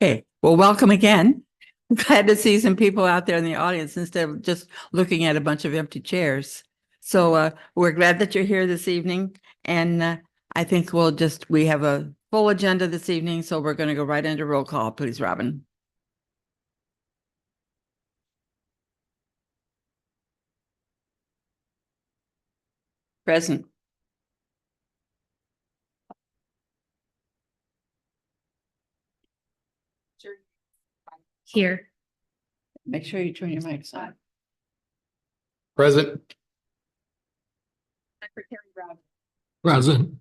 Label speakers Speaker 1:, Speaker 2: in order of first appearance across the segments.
Speaker 1: Okay, well, welcome again. Glad to see some people out there in the audience instead of just looking at a bunch of empty chairs. So we're glad that you're here this evening. And I think we have a full agenda this evening. So we're going to go right into roll call, please, Robin. Present.
Speaker 2: Here.
Speaker 1: Make sure you turn your mics on.
Speaker 3: Present.
Speaker 2: Secretary Rob.
Speaker 3: Present.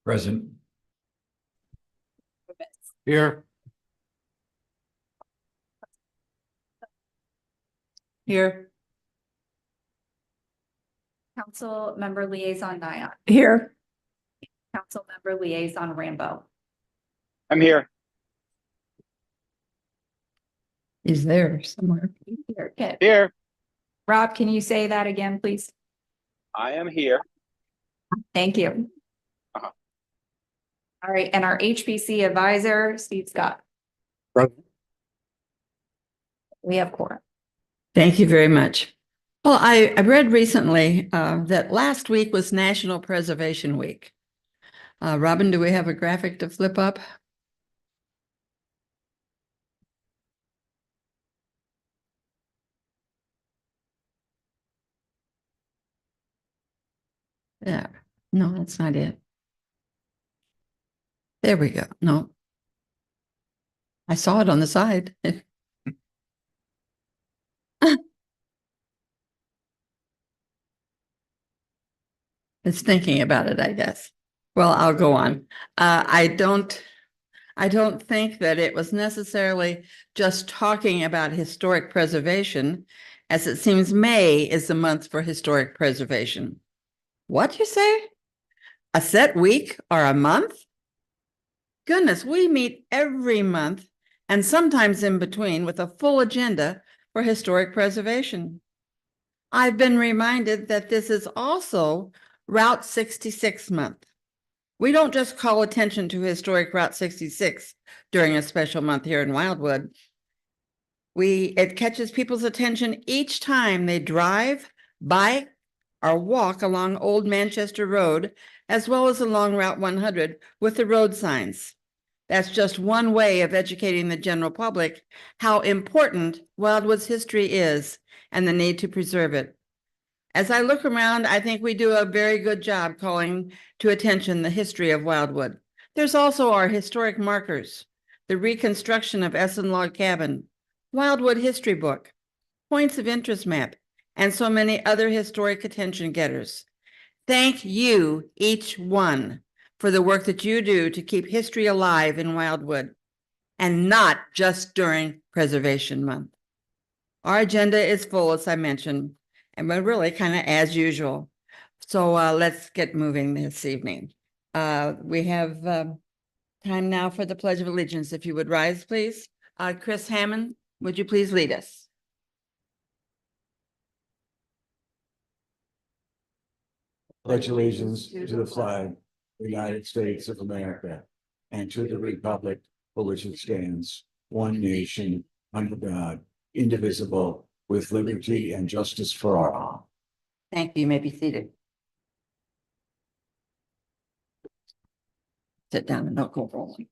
Speaker 3: Present. Here.
Speaker 1: Here.
Speaker 2: Council Member Liaison Nyan.
Speaker 1: Here.
Speaker 2: Council Member Liaison Rambo.
Speaker 4: I'm here.
Speaker 1: He's there somewhere.
Speaker 2: Here, good.
Speaker 4: Here.
Speaker 2: Rob, can you say that again, please?
Speaker 4: I am here.
Speaker 2: Thank you.
Speaker 4: Uh-huh.
Speaker 2: All right, and our HPC advisor, Steve Scott.
Speaker 3: Present.
Speaker 2: We have quorum.
Speaker 1: Thank you very much. Well, I read recently that last week was National Preservation Week. Robin, do we have a graphic to flip up? Yeah, no, that's not it. There we go. No. I saw it on the side. It's thinking about it, I guess. Well, I'll go on. I don't think that it was necessarily just talking about historic preservation, as it seems May is the month for historic preservation. What you say? A set week or a month? Goodness, we meet every month and sometimes in between with a full agenda for historic preservation. I've been reminded that this is also Route 66 month. We don't just call attention to historic Route 66 during a special month here in Wildwood. It catches people's attention each time they drive, bike, or walk along Old Manchester Road, as well as along Route 100 with the road signs. That's just one way of educating the general public how important Wildwood's history is and the need to preserve it. As I look around, I think we do a very good job calling to attention the history of Wildwood. There's also our historic markers, the reconstruction of Essen Log Cabin, Wildwood History Book, Points of Interest Map, and so many other historic attention getters. Thank you, each one, for the work that you do to keep history alive in Wildwood, and not just during Preservation Month. Our agenda is full, as I mentioned, and we're really kind of as usual. So let's get moving this evening. We have time now for the Pledge of Allegiance. If you would rise, please. Chris Hammond, would you please lead us?
Speaker 5: Pledge allegiance to the flag of the United States of America and to the republic for which it stands, one nation, under God, indivisible, with liberty and justice for all.
Speaker 1: Thank you. You may be seated. Sit down and don't go rolling.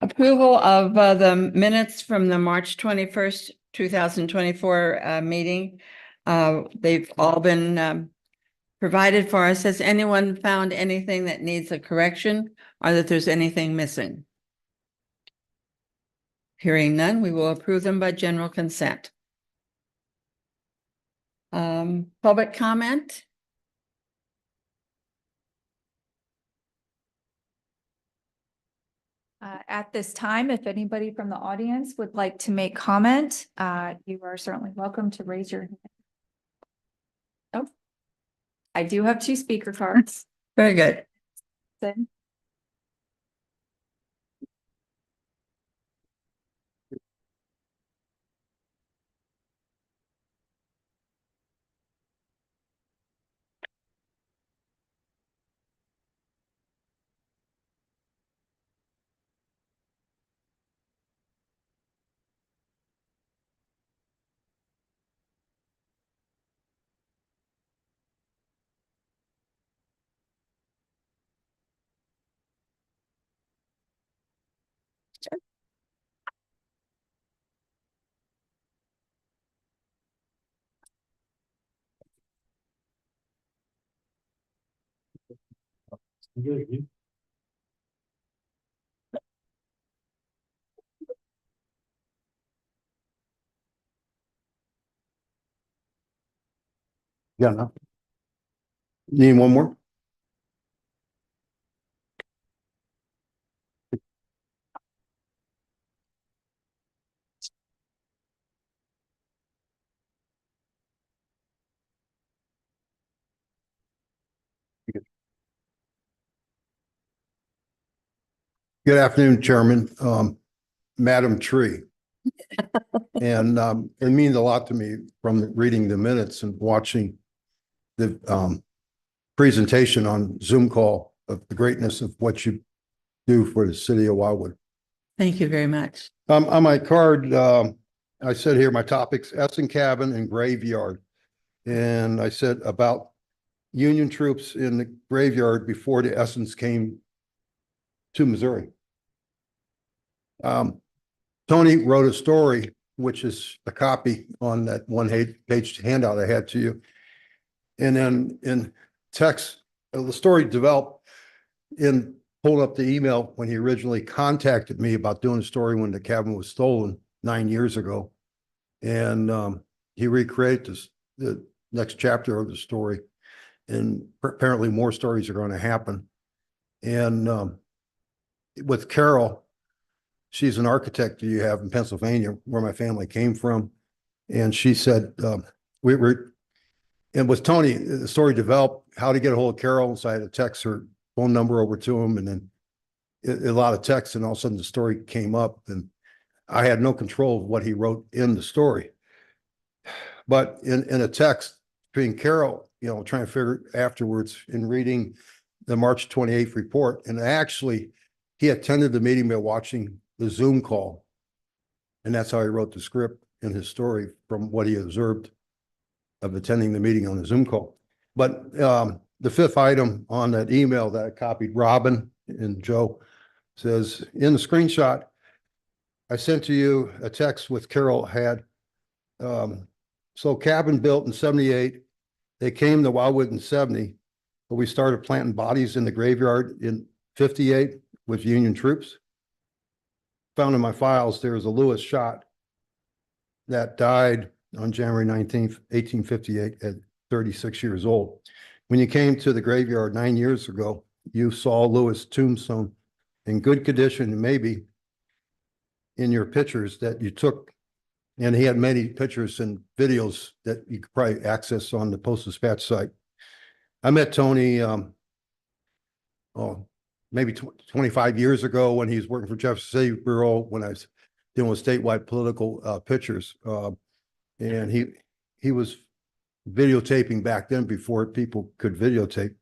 Speaker 1: Approval of the minutes from the March 21st, 2024 meeting. They've all been provided for us. Has anyone found anything that needs a correction or that there's anything missing? Hearing none, we will approve them by general consent. Public comment?
Speaker 2: At this time, if anybody from the audience would like to make comment, you are certainly welcome to raise your hand. Oh, I do have 2 speaker cards.
Speaker 1: Very good.
Speaker 3: Yeah. No. Need one more? Good afternoon, Chairman, Madam Tree. And it means a lot to me from reading the minutes and watching the presentation on Zoom call of the greatness of what you do for the city of Wildwood.
Speaker 1: Thank you very much.
Speaker 3: On my card, I said here, my topics, Essen Cabin and Graveyard. And I said about Union troops in the graveyard before the Essens came to Missouri. Tony wrote a story, which is a copy on that one-page handout I had to you. And then in text, the story developed in pulling up the email when he originally contacted me about doing a story when the cabin was stolen 9 years ago. And he recreated this, the next chapter of the story. And apparently more stories are going to happen. And with Carol, she's an architect that you have in Pennsylvania, where my family came from. And she said, and with Tony, the story developed how to get a hold of Carol. So I had to text her phone number over to him, and then a lot of texts, and all of a sudden the story came up, and I had no control of what he wrote in the story. But in a text between Carol, you know, trying to figure afterwards in reading the March 28th report, and actually he attended the meeting by watching the Zoom call. And that's how he wrote the script in his story from what he observed of attending the meeting on the Zoom call. But the fifth item on that email that I copied Robin and Joe says, in the screenshot, I sent to you a text with Carol had. So cabin built in 78, they came to Wildwood in 70, but we started planting bodies in the graveyard in 58 with Union troops. Found in my files, there was a Lewis shot that died on January 19th, 1858 at 36 years old. When you came to the graveyard 9 years ago, you saw Lewis' tombstone in good condition, maybe in your pictures that you took. And he had many pictures and videos that you could probably access on the Post-Dispatch site. I met Tony, maybe 25 years ago when he was working for Jefferson City Bureau, when I was dealing with statewide political pictures. And he was videotaping back then before people could videotape.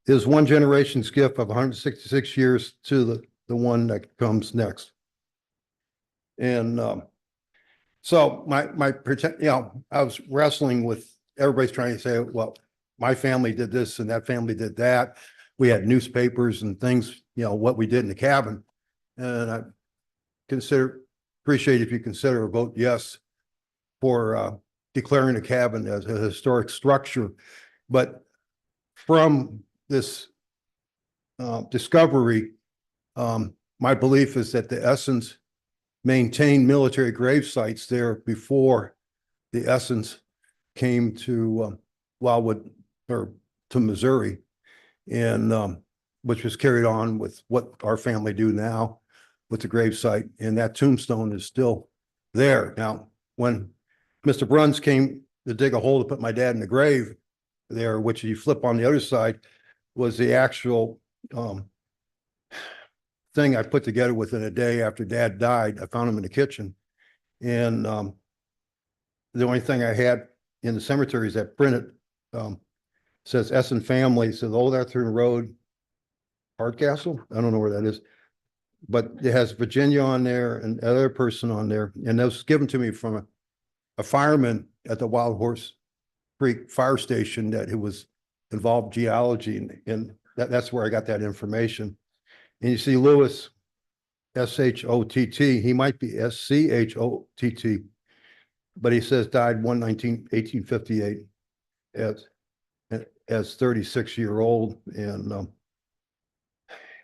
Speaker 3: His one generation's gift of 166 years to the one that comes next. And so my pretend, you know, I was wrestling with everybody's trying to say, well, my family did this and that family did that. We had newspapers and things, you know, what we did in the cabin. And I appreciate if you consider a vote yes for declaring the cabin as a historic structure. But from this discovery, my belief is that the Essens maintained military grave sites there before the Essens came to Wildwood or to Missouri, and which was carried on with what our family do now with the grave site. And that tombstone is still there. Now, when Mr. Bruns came to dig a hole to put my dad in the grave there, which you flip on the other side, was the actual thing I put together within a day after Dad died. I found him in the kitchen. And the only thing I had in the cemetery is that printed, says Essen family, says Old Atherton Road, Hardcastle. I don't know where that is, but it has Virginia on there and another person on there. And that was given to me from a fireman at the Wild Horse Creek Fire Station that it was involved geology, and that's where I got that information. And you see Lewis, Shott, he might be Schott, but he says died 1858 as 36-year-old.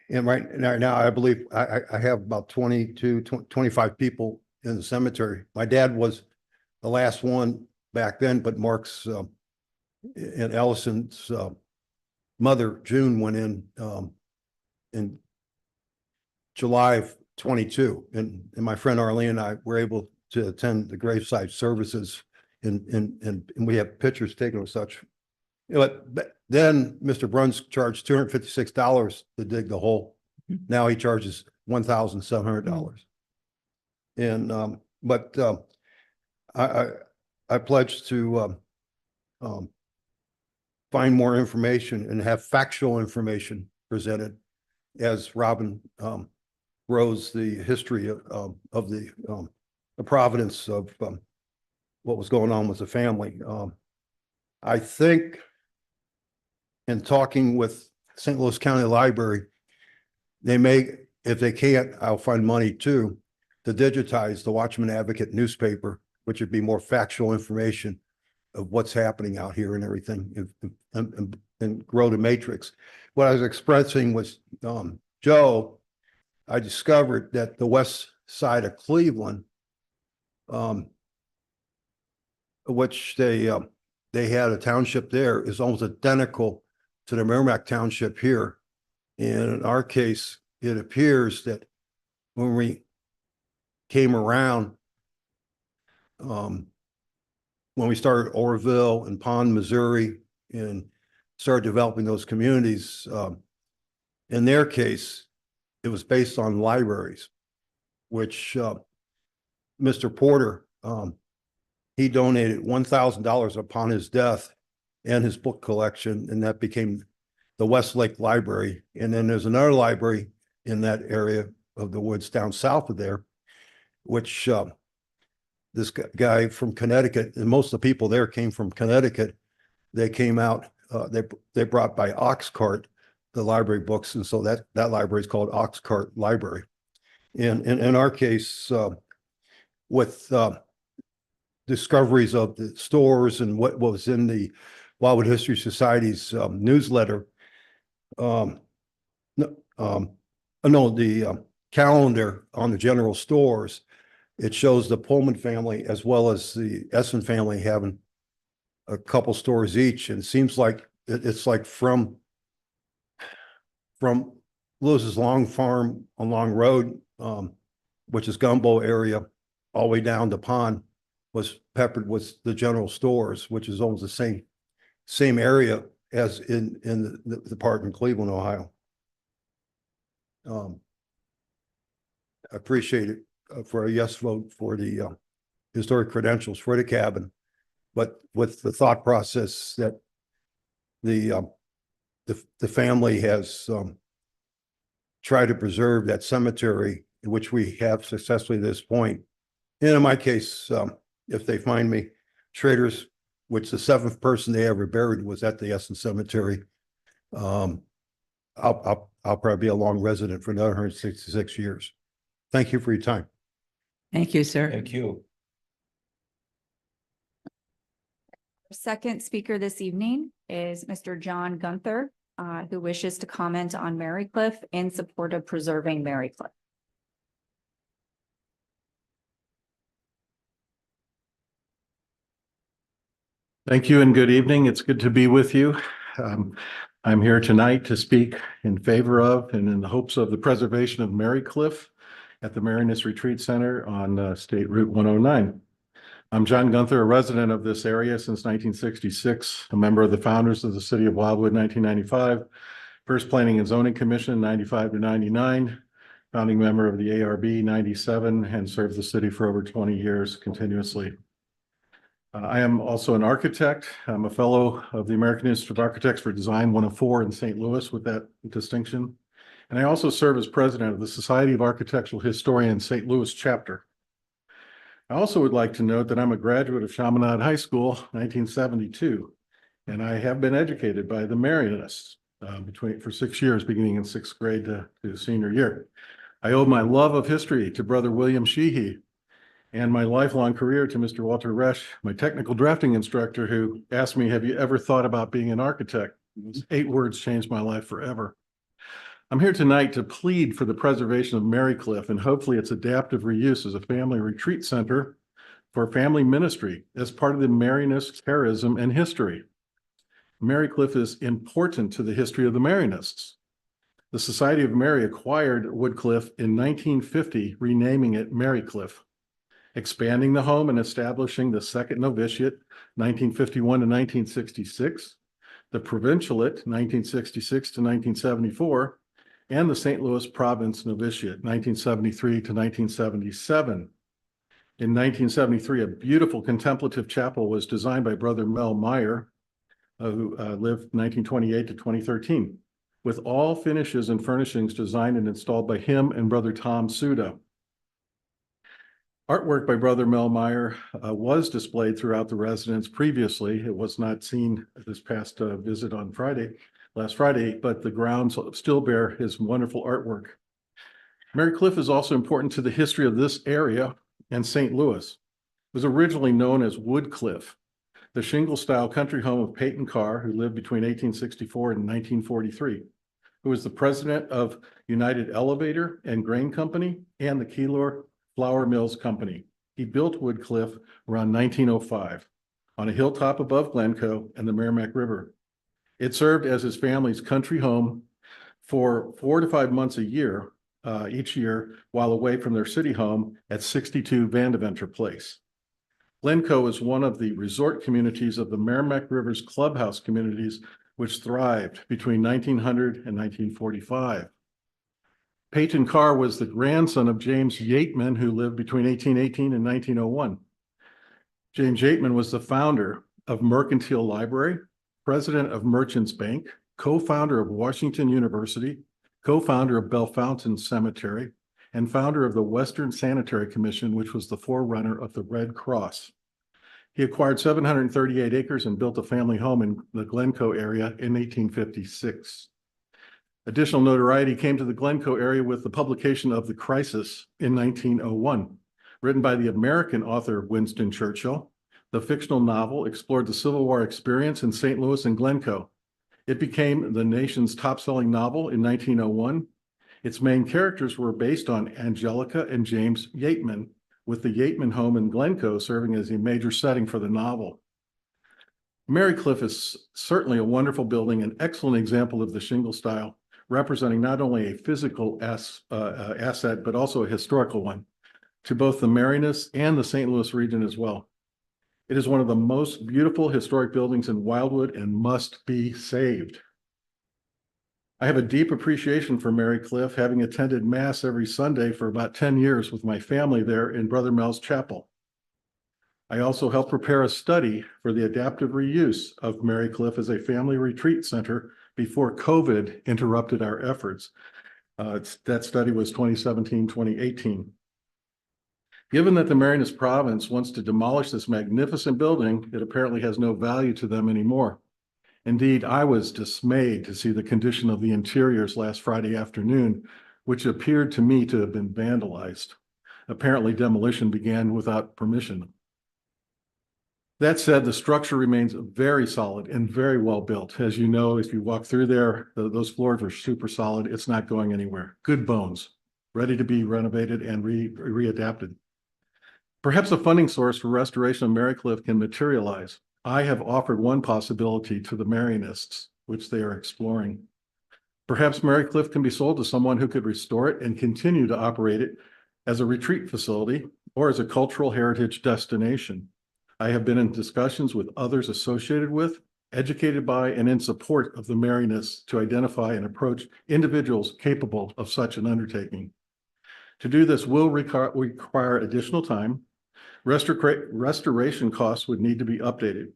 Speaker 3: And right now, I believe I have about 25 people in the cemetery. My dad was the last one back then, but Mark's and Ellison's mother, June, went in July of 22. And my friend Arlene and I were able to attend the graveside services and we have pictures taken of such. But then Mr. Bruns charged $256 to dig the hole. Now he charges $1,700. And but I pledge to find more information and have factual information presented as Robin rose the history of the providence of what was going on with the family. I think in talking with St. Louis County Library, they may, if they can't, I'll find money too, to digitize the Watchman Advocate newspaper, which would be more factual information of what's happening out here and everything, and grow the matrix. What I was expressing was, Joe, I discovered that the west side of Cleveland, which they had a township there, is almost identical to the Merrimack Township here. And in our case, it appears that when we came around, when we started Orville and Pond, Missouri, and started developing those communities, in their case, it was based on libraries, which Mr. Porter, he donated $1,000 upon his death and his book collection, and that became the Westlake Library. And then there's another library in that area of the woods down south of there, which this guy from Connecticut, and most of the people there came from Connecticut. They came out, they brought by ox cart the library books, and so that library is called Ox Cart Library. And in our case, with discoveries of the stores and what was in the Wildwood History Society's newsletter, the calendar on the general stores, it shows the Pullman family as well as the Essen family having a couple stores each. And it seems like it's like from Lewis's Long Farm on Long Road, which is Gumbo area, all the way down to Pond, was peppered with the general stores, which is almost the same area as in the part in Cleveland, Ohio. I appreciate it for a yes vote for the historic credentials for the cabin, but with the thought process that the family has tried to preserve that cemetery, which we have successfully at this point. And in my case, if they find me, Traders, which the 7th person they ever buried was at the Essen Cemetery, I'll probably be a long resident for another 166 years. Thank you for your time.
Speaker 1: Thank you, sir.
Speaker 5: Thank you.
Speaker 2: Our second speaker this evening is Mr. John Gunther, who wishes to comment on Marycliff in support of preserving Marycliff.
Speaker 6: Thank you and good evening. It's good to be with you. I'm here tonight to speak in favor of and in the hopes of the preservation of Marycliff at the Marinus Retreat Center on State Route 109. I'm John Gunther, a resident of this area since 1966, a member of the founders of the City of Wildwood 1995, first Planning and Zoning Commission 95 to 99, founding member of the ARB 97, and served the city for over 20 years continuously. I am also an architect. I'm a fellow of the American Institute of Architects for Design 104 in St. Louis with that distinction. And I also serve as president of the Society of Architectural Historians St. Louis chapter. I also would like to note that I'm a graduate of Chaminade High School, 1972, and I have been educated by the Marianists. for 6 years, beginning in sixth grade to senior year. I owe my love of history to Brother William Sheehy and my lifelong career to Mr. Walter Resch, my technical drafting instructor, who asked me, have you ever thought about being an architect? Those 8 words changed my life forever. I'm here tonight to plead for the preservation of Marycliff and hopefully its adaptive reuse as a family retreat center for family ministry as part of the Marianist charism and history. Marycliff is important to the history of the Marianists. The Society of Mary acquired Woodcliff in 1950, renaming it Marycliff, expanding the home and establishing the second novitiate, 1951 to 1966, the provincialate, 1966 to 1974, and the St. Louis Province Novitiate, 1973 to 1977. In 1973, a beautiful contemplative chapel was designed by Brother Mel Meyer, who lived 1928 to 2013, with all finishes and furnishings designed and installed by him and Brother Tom Suda. Artwork by Brother Mel Meyer was displayed throughout the residence previously. It was not seen at this past visit on last Friday, but the grounds still bear his wonderful artwork. Marycliff is also important to the history of this area and St. Louis. It was originally known as Woodcliff, the shingle-style country home of Peyton Carr, who lived between 1864 and 1943, who was the president of United Elevator and Grain Company and the Keilor Flour Mills Company. He built Woodcliff around 1905 on a hilltop above Glencoe and the Merrimack River. It served as his family's country home for 4 to 5 months a year, each year, while away from their city home at 62 Vandeventer Place. Glencoe is one of the resort communities of the Merrimack River's clubhouse communities, which thrived between 1900 and 1945. Peyton Carr was the grandson of James Yateman, who lived between 1818 and 1901. James Yateman was the founder of Mercantile Library, president of Merchants Bank, co-founder of Washington University, co-founder of Bellefontaine Cemetery, and founder of the Western Sanitary Commission, which was the forerunner of the Red Cross. He acquired 738 acres and built a family home in the Glencoe area in 1856. Additional notoriety came to the Glencoe area with the publication of The Crisis in 1901. Written by the American author Winston Churchill, the fictional novel explored the Civil War experience in St. Louis and Glencoe. It became the nation's top-selling novel in 1901. Its main characters were based on Angelica and James Yateman, with the Yateman home in Glencoe serving as a major setting for the novel. Marycliff is certainly a wonderful building, an excellent example of the shingle style, representing not only a physical asset, but also a historical one to both the Marianists and the St. Louis region as well. It is one of the most beautiful historic buildings in Wildwood and must be saved. I have a deep appreciation for Marycliff, having attended Mass every Sunday for about 10 years with my family there in Brother Mel's Chapel. I also helped prepare a study for the adaptive reuse of Marycliff as a family retreat center before COVID interrupted our efforts. That study was 2017-2018. Given that the Marianist province wants to demolish this magnificent building, it apparently has no value to them anymore. Indeed, I was dismayed to see the condition of the interiors last Friday afternoon, which appeared to me to have been vandalized. Apparently, demolition began without permission. That said, the structure remains very solid and very well built. As you know, if you walk through there, those floors are super solid. It's not going anywhere. Good bones, ready to be renovated and readapted. Perhaps a funding source for restoration of Marycliff can materialize. I have offered one possibility to the Marianists, which they are exploring. Perhaps Marycliff can be sold to someone who could restore it and continue to operate it as a retreat facility or as a cultural heritage destination. I have been in discussions with others associated with, educated by, and in support of the Marianists to identify and approach individuals capable of such an undertaking. To do this will require additional time. Restoration costs would need to be updated.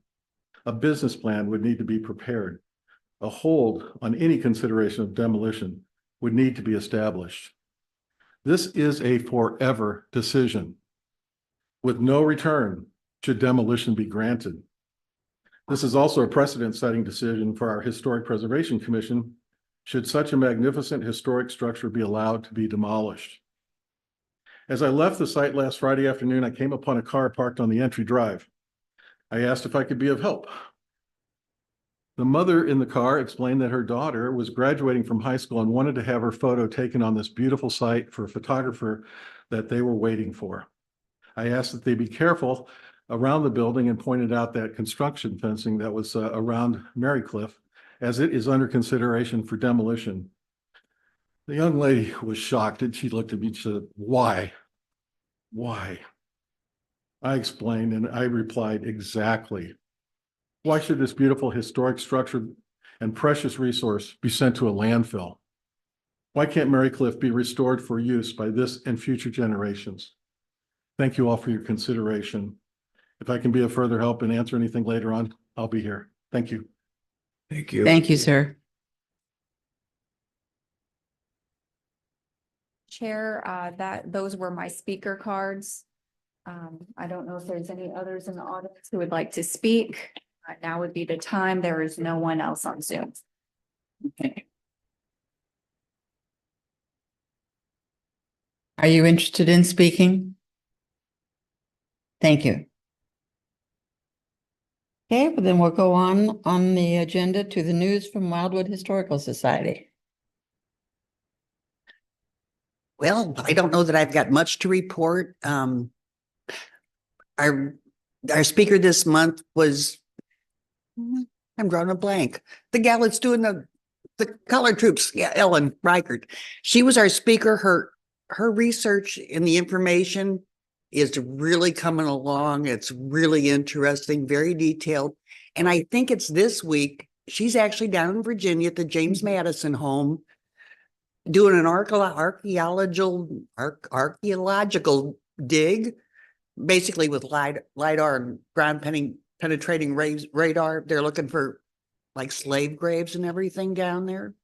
Speaker 6: A business plan would need to be prepared. A hold on any consideration of demolition would need to be established. This is a forever decision with no return should demolition be granted. This is also a precedent-setting decision for our Historic Preservation Commission, should such a magnificent historic structure be allowed to be demolished. As I left the site last Friday afternoon, I came upon a car parked on the entry drive. I asked if I could be of help. The mother in the car explained that her daughter was graduating from high school and wanted to have her photo taken on this beautiful site for a photographer that they were waiting for. I asked that they be careful around the building and pointed out that construction fencing that was around Marycliff, as it is under consideration for demolition. The young lady was shocked and she looked at me and said, "Why? Why?" I explained and I replied, "Exactly. Why should this beautiful historic structure and precious resource be sent to a landfill? Why can't Marycliff be restored for use by this and future generations?" Thank you all for your consideration. If I can be of further help and answer anything later on, I'll be here. Thank you.
Speaker 5: Thank you.
Speaker 1: Thank you, sir.
Speaker 2: Chair, those were my speaker cards. I don't know if there's any others in the audience who would like to speak. Now would be the time. There is no one else on Zoom.
Speaker 1: Okay. Are you interested in speaking? Thank you. Okay, well then we'll go on the agenda to the news from Wildwood Historical Society.
Speaker 7: Well, I don't know that I've got much to report. Our speaker this month was, I'm drawing a blank. The gal that's doing the color troops, yeah, Ellen Reichert. She was our speaker. Her research and the information is really coming along. It's really interesting, very detailed. And I think it's this week. She's actually down in Virginia at the James Madison home doing an archaeological dig, basically with LIDAR and ground penetrating radar. They're looking for like slave graves and everything down there.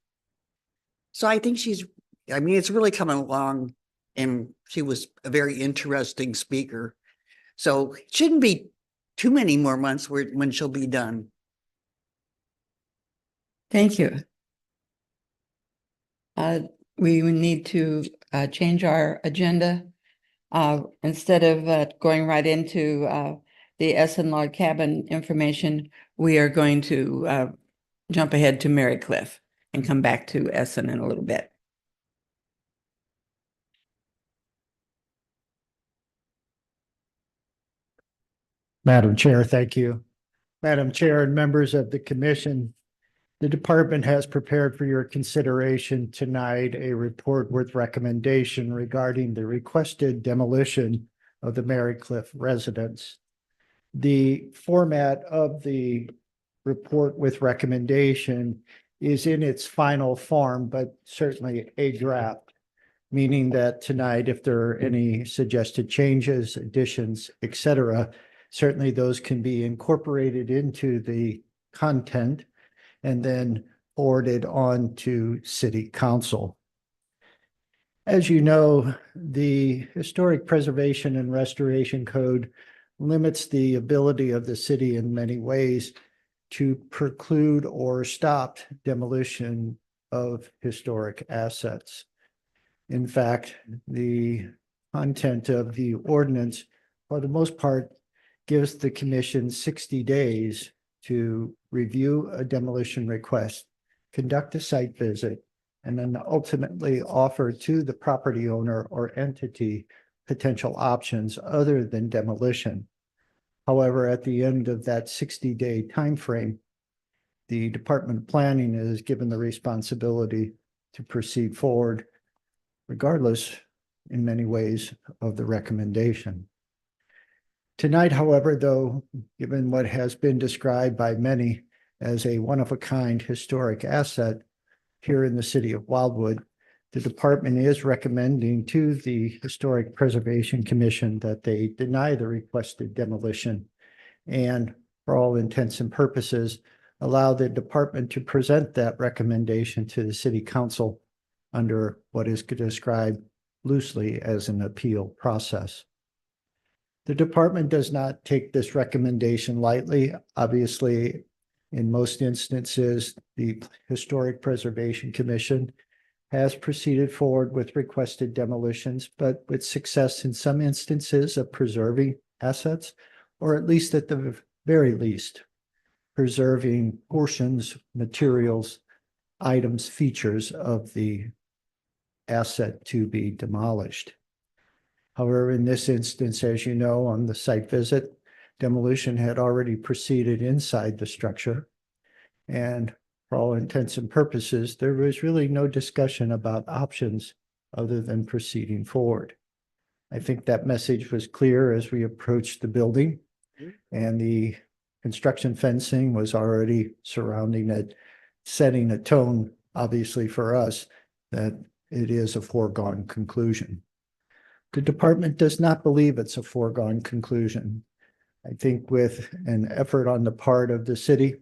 Speaker 7: So I think it's really coming along, and she was a very interesting speaker. So it shouldn't be too many more months when she'll be done.
Speaker 1: Thank you. We need to change our agenda. Instead of going right into the Essen Log Cabin information, we are going to jump ahead to Marycliff and come back to Essen in a little bit.
Speaker 8: Madam Chair, thank you. Madam Chair and members of the commission, the department has prepared for your consideration tonight a report with recommendation regarding the requested demolition of the Marycliff residence. The format of the report with recommendation is in its final form, but certainly a draft, meaning that tonight, if there are any suggested changes, additions, etc., certainly those can be incorporated into the content and then forwarded on to City Council. As you know, the Historic Preservation and Restoration Code limits the ability of the city in many ways to preclude or stop demolition of historic assets. In fact, the content of the ordinance, for the most part, gives the commission 60 days to review a demolition request, conduct a site visit, and then ultimately offer to the property owner or entity potential options other than demolition. However, at the end of that 60-day timeframe, the Department of Planning is given the responsibility to proceed forward, regardless, in many ways, of the recommendation. Tonight, however, though, given what has been described by many as a one-of-a-kind historic asset here in the city of Wildwood, the department is recommending to the Historic Preservation Commission that they deny the requested demolition and, for all intents and purposes, allow the department to present that recommendation to the City Council under what is described loosely as an appeal process. The department does not take this recommendation lightly. Obviously, in most instances, the Historic Preservation Commission has proceeded forward with requested demolitions, but with success in some instances of preserving assets, or at least at the very least, preserving portions, materials, items, features of the asset to be demolished. However, in this instance, as you know, on the site visit, demolition had already proceeded inside the structure. And for all intents and purposes, there was really no discussion about options other than proceeding forward. I think that message was clear as we approached the building, and the construction fencing was already surrounding it, setting a tone, obviously for us, that it is a foregone conclusion. The department does not believe it's a foregone conclusion. I think with an effort on the part of the city,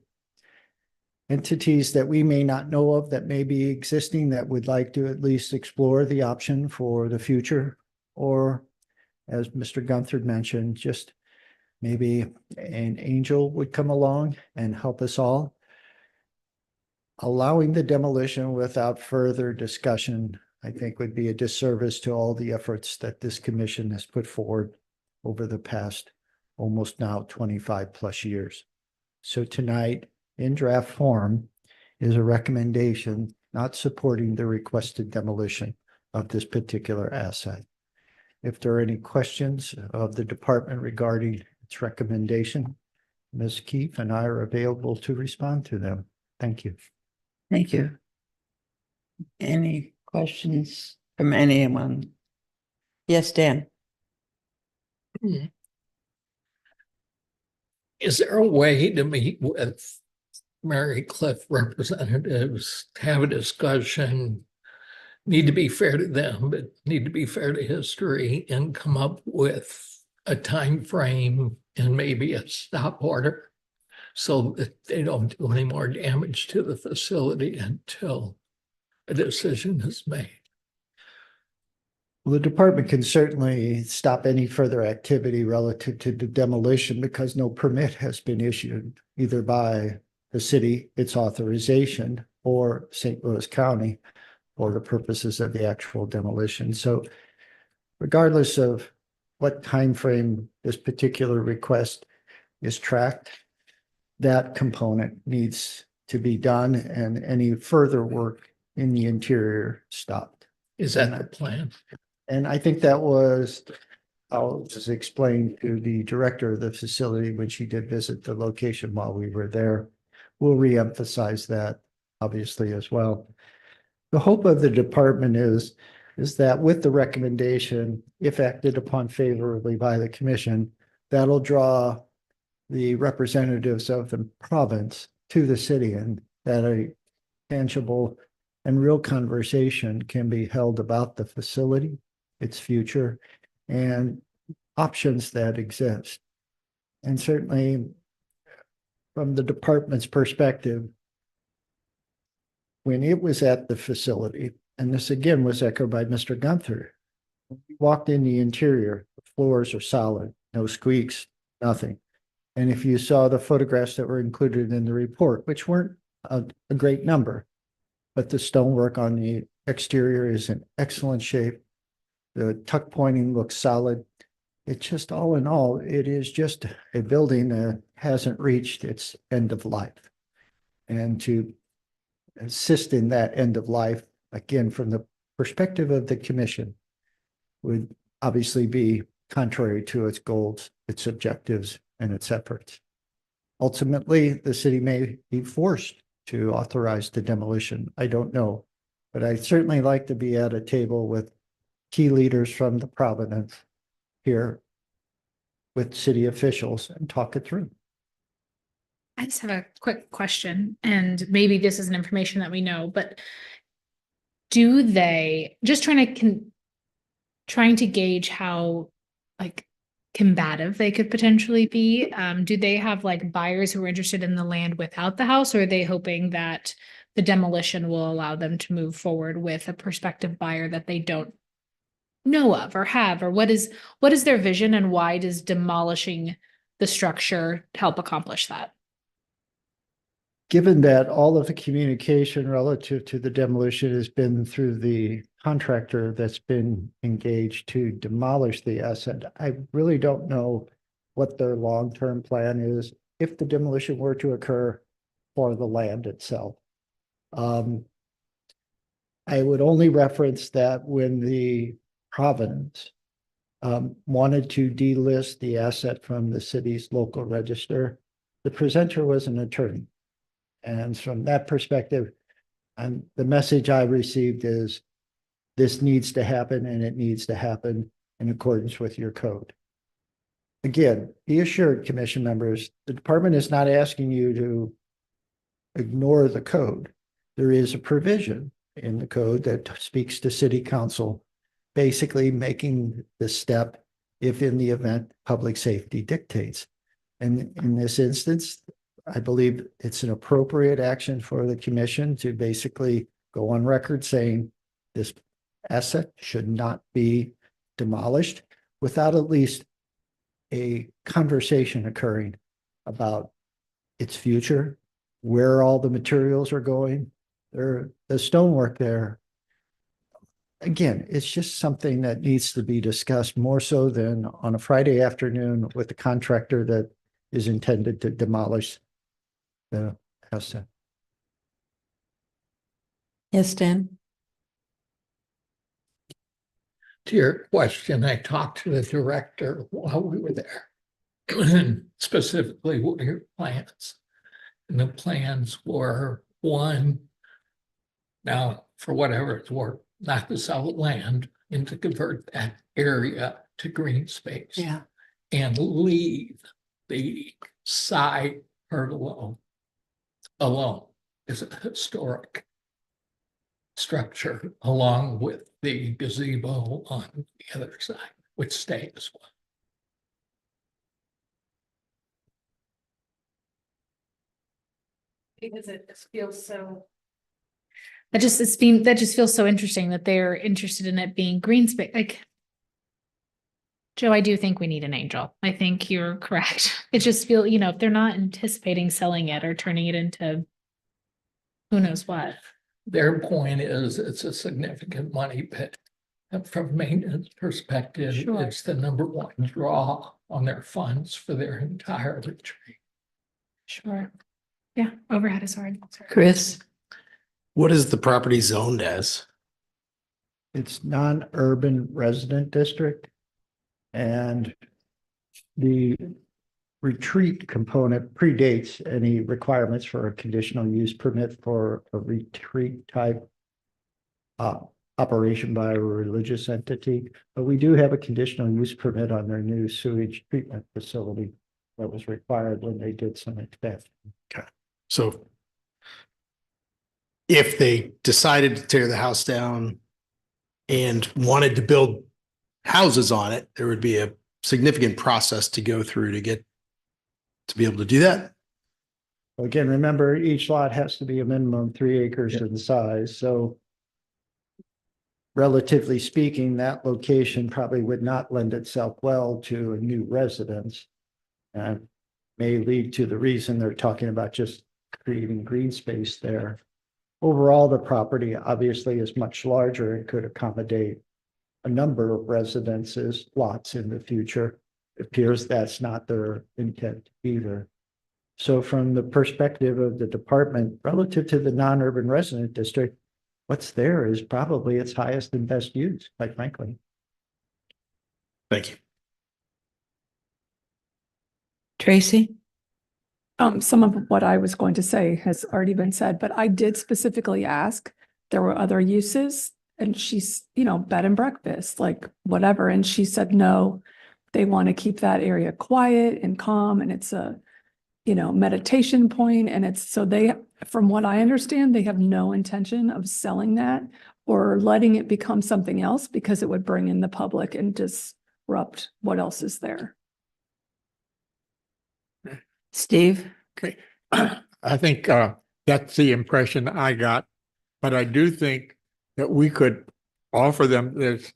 Speaker 8: entities that we may not know of that may be existing that would like to at least explore the option for the future, or as Mr. Gunther mentioned, just maybe an angel would come along and help us all. Allowing the demolition without further discussion, I think, would be a disservice to all the efforts that this commission has put forward over the past almost now 25 plus years. So tonight, in draft form, is a recommendation not supporting the requested demolition of this particular asset. If there are any questions of the department regarding its recommendation, Ms. Keefe and I are available to respond to them. Thank you.
Speaker 1: Thank you. Any questions from anyone? Yes, Dan.
Speaker 9: Is there a way to meet with Mary Cliff representatives, have a discussion? Need to be fair to them, but need to be fair to history, and come up with a time frame and maybe a stop order so that they don't do any more damage to the facility until a decision is made.
Speaker 8: Well, the department can certainly stop any further activity relative to the demolition because no permit has been issued either by the city, its authorization, or St. Louis County for the purposes of the actual demolition. So regardless of what time frame this particular request is tracked, that component needs to be done and any further work in the interior stopped.
Speaker 9: Is that the plan?
Speaker 8: And I think that was, I'll just explain to the director of the facility when she did visit the location while we were there. We'll reemphasize that obviously as well. The hope of the department is that with the recommendation, if acted upon favorably by the commission, that'll draw the representatives of the province to the city, and that a tangible and real conversation can be held about the facility, its future, and options that exist. And certainly from the department's perspective, when it was at the facility, and this again was echoed by Mr. Gunther, we walked in the interior, the floors are solid, no squeaks, nothing. And if you saw the photographs that were included in the report, which weren't a great number, but the stonework on the exterior is in excellent shape. The tuck pointing looks solid. It's just all in all, it is just a building that hasn't reached its end of life. And to assist in that end of life, again, from the perspective of the commission, would obviously be contrary to its goals, its objectives, and its efforts. Ultimately, the city may be forced to authorize the demolition. I don't know, but I'd certainly like to be at a table with key leaders from the province here with city officials and talk it through.
Speaker 10: I just have a quick question, and maybe this isn't information that we know, but do they, just trying to gauge how like combative they could potentially be, do they have like buyers who are interested in the land without the house, or are they hoping that the demolition will allow them to move forward with a prospective buyer that they don't know of or have, or what is their vision and why does demolishing the structure help accomplish that?
Speaker 8: Given that all of the communication relative to the demolition has been through the contractor that's been engaged to demolish the asset, I really don't know what their long-term plan is if the demolition were to occur for the land itself. I would only reference that when the province wanted to delist the asset from the city's local register, the presenter was an attorney. And from that perspective, and the message I received is this needs to happen and it needs to happen in accordance with your code. Again, be assured, commission members, the department is not asking you to ignore the code. There is a provision in the code that speaks to city council, basically making the step if in the event public safety dictates. And in this instance, I believe it's an appropriate action for the commission to basically go on record saying this asset should not be demolished without at least a conversation occurring about its future, where all the materials are going, the stonework there. Again, it's just something that needs to be discussed more so than on a Friday afternoon with the contractor that is intended to demolish the asset.
Speaker 1: Yes, Dan?
Speaker 9: To your question, I talked to the director while we were there. Specifically, what are your plans? And the plans were, one, now for whatever it's worth, not to sell the land and to convert that area to green space.
Speaker 1: Yeah.
Speaker 9: And leave the side pergola alone as a historic structure along with the gazebo on the other side, which stays one.
Speaker 10: Because it just feels so. That just feels so interesting that they're interested in it being green space. Like, Joe, I do think we need an angel. I think you're correct. It just feels, if they're not anticipating selling it or turning it into who knows what.
Speaker 9: Their point is it's a significant money pit. And from maintenance perspective,
Speaker 10: Sure.
Speaker 9: it's the number one draw on their funds for their entire retreat.
Speaker 10: Sure. Yeah, overhead is hard.
Speaker 1: Chris?
Speaker 11: What is the property zoned as?
Speaker 8: It's non-urban resident district. And the retreat component predates any requirements for a conditional use permit for a retreat type operation by a religious entity. But we do have a conditional use permit on their new sewage treatment facility that was required when they did some expansion.
Speaker 11: So if they decided to tear the house down and wanted to build houses on it, there would be a significant process to go through to be able to do that.
Speaker 8: Again, remember, each lot has to be a minimum 3 acres in size, so relatively speaking, that location probably would not lend itself well to a new residence. And may lead to the reason they're talking about just creating green space there. Overall, the property obviously is much larger and could accommodate a number of residences, lots in the future. It appears that's not their intent either. So from the perspective of the department, relative to the non-urban resident district, what's there is probably its highest and best use, quite frankly.
Speaker 11: Thank you.
Speaker 1: Tracy?
Speaker 12: Some of what I was going to say has already been said, but I did specifically ask, there were other uses and she's, bed and breakfast, like whatever. And she said, no, they want to keep that area quiet and calm. And it's a, meditation point. And it's so from what I understand, they have no intention of selling that or letting it become something else because it would bring in the public and disrupt what else is there.
Speaker 1: Steve?
Speaker 13: Okay, I think that's the impression I got, but I do think that we could offer them this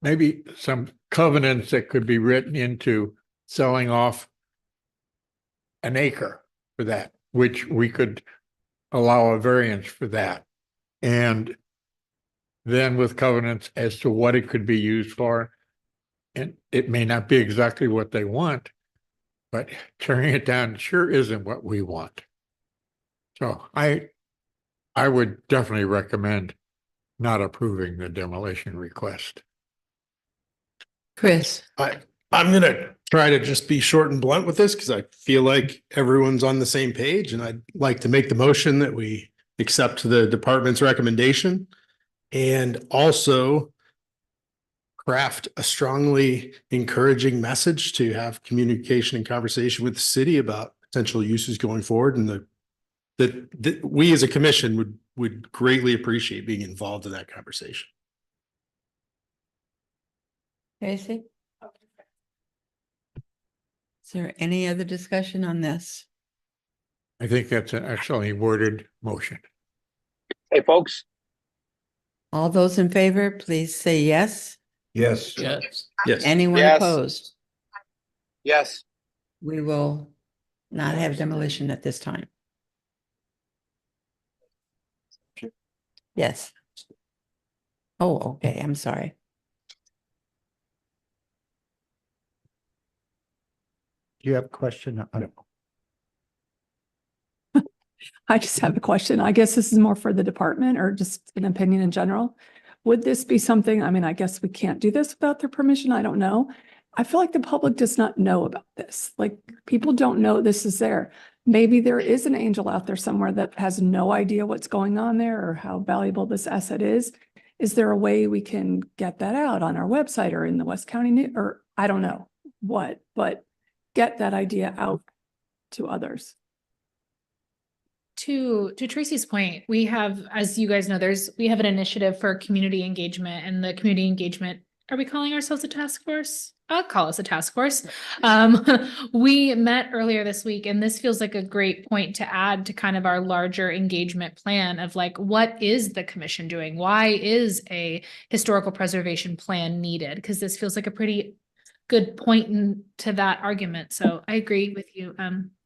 Speaker 13: maybe some covenants that could be written into selling off an acre for that, which we could allow a variance for that. And then with covenants as to what it could be used for. And it may not be exactly what they want, but tearing it down sure isn't what we want. So I would definitely recommend not approving the demolition request.
Speaker 1: Chris,
Speaker 11: I'm gonna try to just be short and blunt with this because I feel like everyone's on the same page, and I'd like to make the motion that we accept the department's recommendation and also craft a strongly encouraging message to have communication and conversation with the city about potential uses going forward, and that we as a commission would greatly appreciate being involved in that conversation.
Speaker 1: Casey? Is there any other discussion on this?
Speaker 13: I think that's an excellently worded motion.
Speaker 4: Hey, folks,
Speaker 1: All those in favor, please say yes.
Speaker 5: Yes.
Speaker 9: Yes.
Speaker 11: Yes.
Speaker 1: Anyone
Speaker 4: Yes.
Speaker 1: opposed?
Speaker 4: yes,
Speaker 1: We will not have demolition at this time. Yes. Oh, okay, I'm sorry.
Speaker 8: Do you have a question?
Speaker 12: I just have a question. I guess this is more for the department or just an opinion in general. Would this be something, I mean, I guess we can't do this without their permission. I don't know. I feel like the public does not know about this. Like, people don't know this is there. Maybe there is an angel out there somewhere that has no idea what's going on there or how valuable this asset is. Is there a way we can get that out on our website or in the West County News, or I don't know what, but get that idea out to others?
Speaker 10: To Tracy's point, we have, as you guys know, we have an initiative for community engagement, and the community engagement, are we calling ourselves a task force? I'll call us a task force. We met earlier this week, and this feels like a great point to add to kind of our larger engagement plan of like, what is the commission doing? Why is a historical preservation plan needed? Because this feels like a pretty good point to that argument. So I agree with you,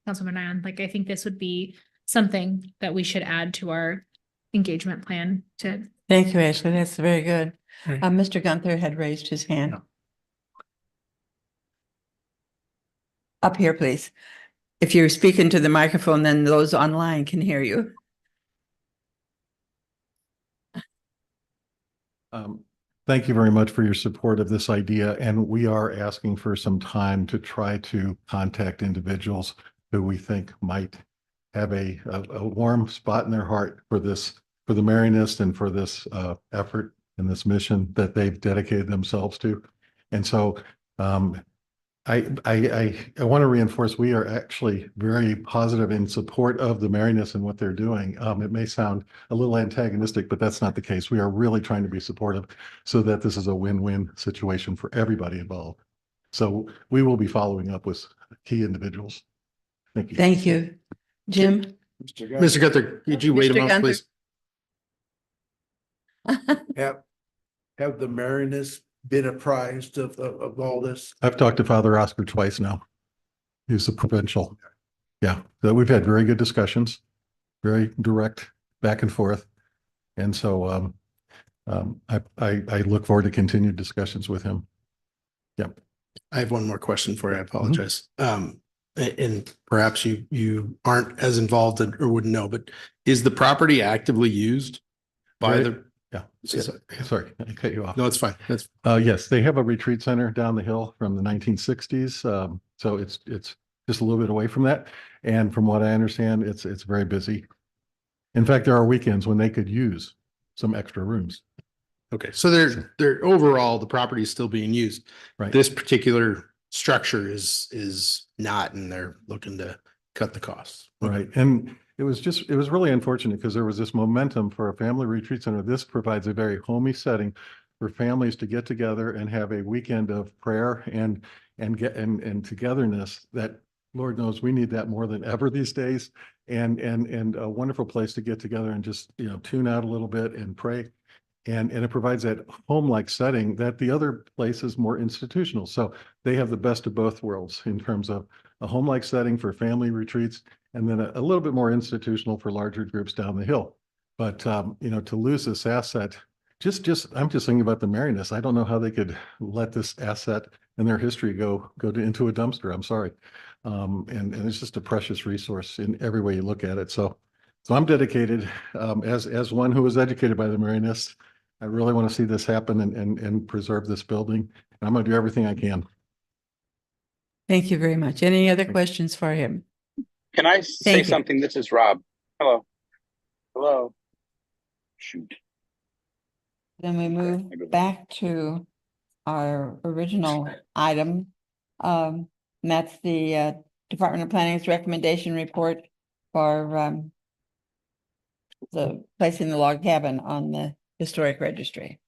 Speaker 10: Councilman Nyan. Like, I think this would be something that we should add to our engagement plan to.
Speaker 1: Thank you, Ashley. That's very good.
Speaker 13: Right.
Speaker 1: Mr. Gunther had raised his hand. Up here, please. If you're speaking to the microphone, then those online can hear you.
Speaker 6: Thank you very much for your support of this idea, and we are asking for some time to try to contact individuals who we think might have a warm spot in their heart for this, for the Marianist and for this effort and this mission that they've dedicated themselves to. And so I want to reinforce, we are actually very positive in support of the Marianists and what they're doing. It may sound a little antagonistic, but that's not the case. We are really trying to be supportive so that this is a win-win situation for everybody involved. So we will be following up with key individuals. Thank you.
Speaker 1: Thank you. Jim?
Speaker 11: Mr. Gunther, could you wait a
Speaker 1: Mr.
Speaker 11: moment, please?
Speaker 5: Have the Marianists been apprised of all this?
Speaker 6: I've talked to Father Oscar twice now. He's the provincial. Yeah, so we've had very good discussions, very direct back and forth. And so I look forward to continued discussions with him. Yeah.
Speaker 11: I have one more question for you. I apologize. And perhaps you aren't as involved or wouldn't know, but is the property actively used by the?
Speaker 6: Yeah. Sorry, I cut you off.
Speaker 11: No, it's fine. That's
Speaker 6: Yes, they have a retreat center down the hill from the 1960s. So it's just a little bit away from that. And from what I understand, it's very busy. In fact, there are weekends when they could use some extra rooms.
Speaker 11: okay. So they're overall, the property is still being used.
Speaker 6: Right.
Speaker 11: This particular structure is not, and they're looking to cut the costs.
Speaker 6: Right. And it was really unfortunate because there was this momentum for a family retreat center. This provides a very homey setting for families to get together and have a weekend of prayer and togetherness that, Lord knows, we need that more than ever these days. And a wonderful place to get together and just, tune out a little bit and pray. And it provides that home-like setting that the other place is more institutional. So they have the best of both worlds in terms of a home-like setting for family retreats, and then a little bit more institutional for larger groups down the hill. But, you know, to lose this asset, I'm just thinking about the Marioness. I don't know how they could let this asset and their history go into a dumpster. I'm sorry. And it's just a precious resource in every way you look at it. So I'm dedicated, as one who was educated by the Marioness. I really want to see this happen and preserve this building. I'm going to do everything I can.
Speaker 1: Thank you very much. Any other questions for him?
Speaker 4: Can I say
Speaker 1: Thank you.
Speaker 4: something? This is Rob. Hello. Hello. Shoot.
Speaker 1: Then we move back to our original item. And that's the Department of Planning's recommendation report for the placing the log cabin on the historic registry.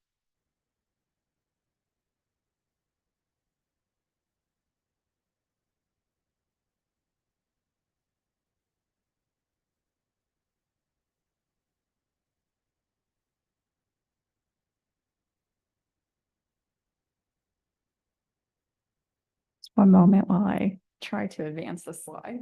Speaker 12: One moment while I try to advance the slide.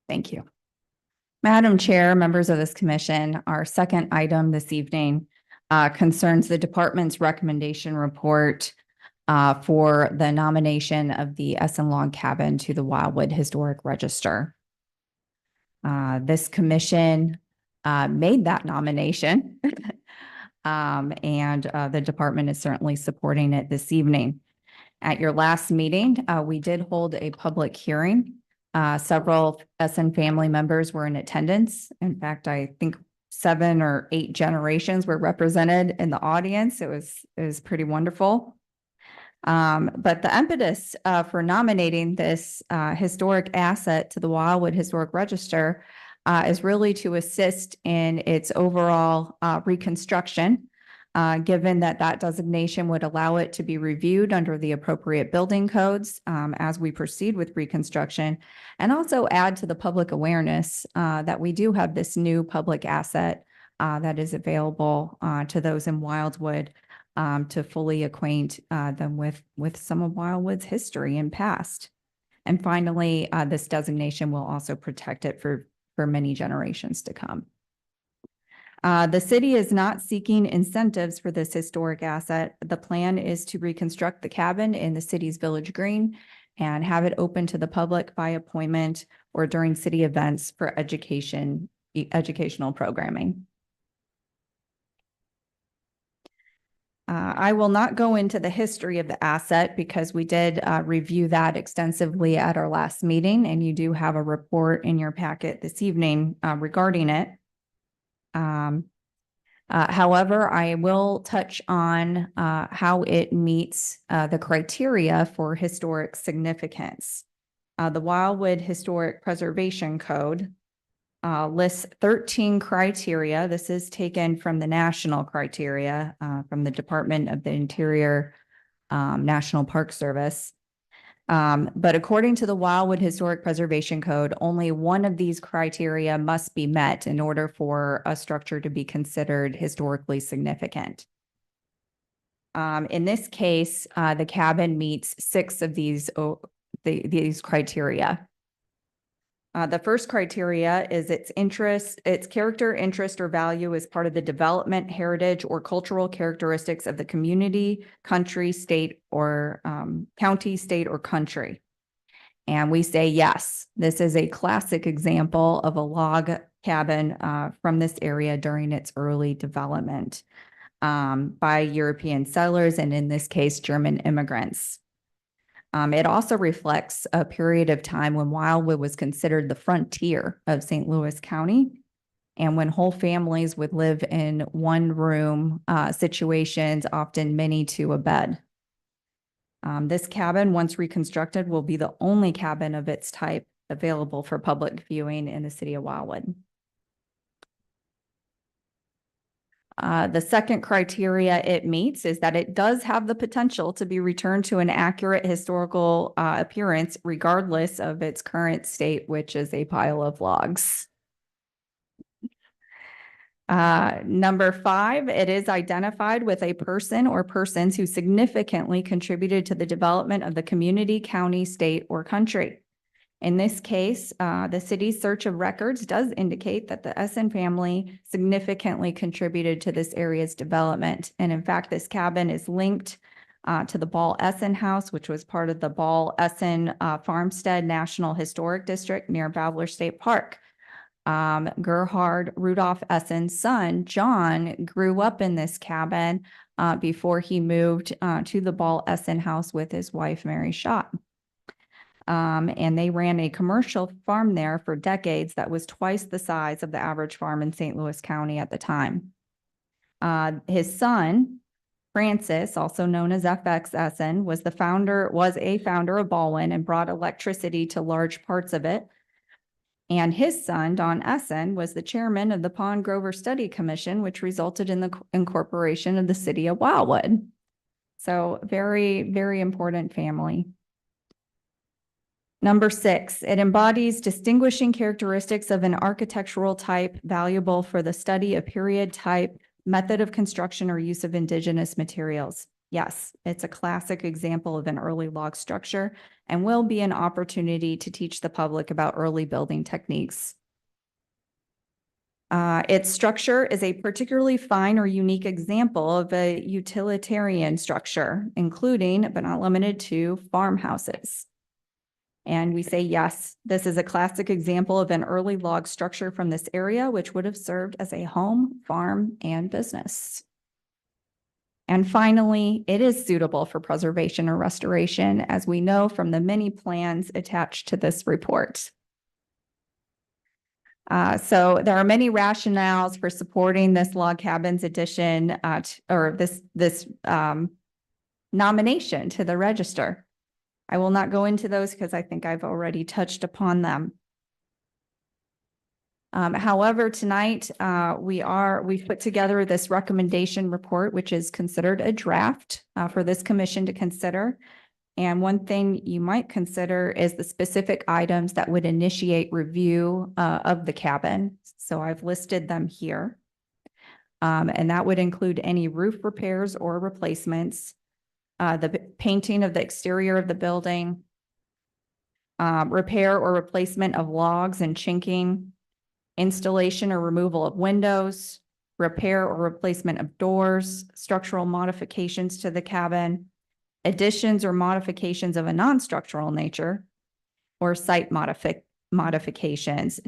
Speaker 12: Thank you. Madam Chair, members of this commission, our second item this evening concerns the department's recommendation report for the nomination of the Essen Log Cabin to the Wildwood Historic Register. This commission made that nomination and the department is certainly supporting it this evening. At your last meeting, we did hold a public hearing. Several Essen family members were in attendance. In fact, I think 7 or 8 generations were represented in the audience. It was pretty wonderful. But the impetus for nominating this historic asset to the Wildwood Historic Register is really to assist in its overall reconstruction, given that that designation would allow it to be reviewed under the appropriate building codes as we proceed with reconstruction, and also add to the public awareness that we do have this new public asset that is available to those in Wildwood to fully acquaint them with some of Wildwood's history and past. And finally, this designation will also protect it for many generations to come. The city is not seeking incentives for this historic asset. The plan is to reconstruct the cabin in the city's Village Green and have it open to the public by appointment or during city events for educational programming. I will not go into the history of the asset because we did review that extensively at our last meeting, and you do have a report in your packet this evening regarding it. However, I will touch on how it meets the criteria for historic significance. The Wildwood Historic Preservation Code lists 13 criteria. This is taken from the national criteria from the Department of the Interior National Park Service. But according to the Wildwood Historic Preservation Code, only one of these criteria must be met in order for a structure to be considered historically significant. In this case, the cabin meets 6 of these criteria. The first criteria is its character, interest, or value as part of the development, heritage, or cultural characteristics of the community, country, state, or county, state, or country. And we say, yes, this is a classic example of a log cabin from this area during its early development by European settlers, and in this case, German immigrants.
Speaker 2: It also reflects a period of time when Wildwood was considered the frontier of St. Louis County, and when whole families would live in one-room situations, often many to a bed. This cabin, once reconstructed, will be the only cabin of its type available for public viewing in the city of Wildwood. The second criteria it meets is that it does have the potential to be returned to an accurate historical appearance, regardless of its current state, which is a pile of logs. Number 5, it is identified with a person or persons who significantly contributed to the development of the community, county, state, or country. In this case, the city's search of records does indicate that the Essen family significantly contributed to this area's development. And in fact, this cabin is linked to the Ball Essen House, which was part of the Ball Essen Farmstead National Historic District near Bowler State Park. Gerhard Rudolph Essen's son, John, grew up in this cabin before he moved to the Ball Essen House with his wife, Mary Schott. And they ran a commercial farm there for decades that was twice the size of the average farm in St. Louis County at the time. His son, Francis, also known as FX Essen, was a founder of Baldwin and brought electricity to large parts of it. And his son, Don Essen, was the chairman of the Pond Grover Study Commission, which resulted in the incorporation of the city of Wildwood. So very, very important family. Number 6, it embodies distinguishing characteristics of an architectural type valuable for the study of period, type, method of construction, or use of indigenous materials. Yes, it's a classic example of an early log structure and will be an opportunity to teach the public about early building techniques. Its structure is a particularly fine or unique example of a utilitarian structure, including, but not limited to, farmhouses. And we say, yes, this is a classic example of an early log structure from this area, which would have served as a home, farm, and business. And finally, it is suitable for preservation or restoration, as we know from the many plans attached to this report. So there are many rationales for supporting this log cabins addition or this nomination to the register. I will not go into those because I think I've already touched upon them. However, tonight we've put together this recommendation report, which is considered a draft for this commission to consider. And one thing you might consider is the specific items that would initiate review of the cabin. So I've listed them here. And that would include any roof repairs or replacements, the painting of the exterior of the building, repair or replacement of logs and chinking, installation or removal of windows, repair or replacement of doors, structural modifications to the cabin, additions or modifications of a non-structural nature, or site modifications,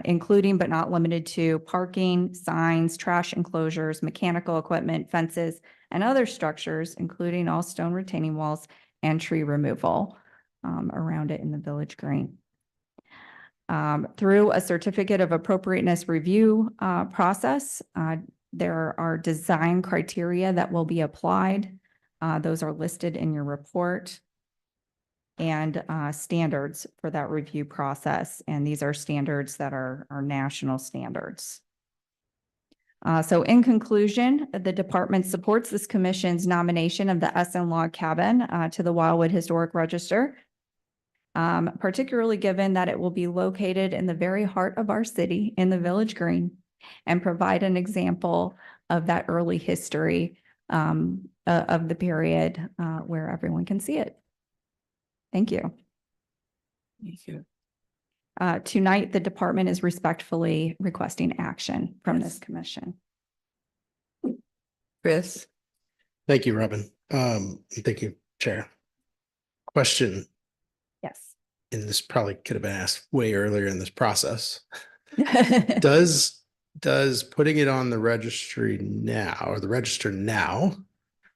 Speaker 2: including but not limited to parking, signs, trash enclosures, mechanical equipment, fences, and other structures, including all stone retaining walls and tree removal around it in the village green. Through a certificate of appropriateness review process, there are design criteria that will be applied. Those are listed in your report, and standards for that review process. And these are standards that are national standards. So in conclusion, the department supports this commission's nomination of the Essen Log Cabin to the Wildwood Historic Register, particularly given that it will be located in the very heart of our city in the Village Green and provide an example of that early history of the period where everyone can see it. Thank you.
Speaker 1: Thank you.
Speaker 2: Tonight, the department is respectfully requesting action from this commission.
Speaker 1: Chris?
Speaker 11: Thank you, Robin. And thank you, Chair. Question,
Speaker 2: Yes.
Speaker 11: and this probably could have been asked way earlier in this process. Does putting it on the registry now, or the register now,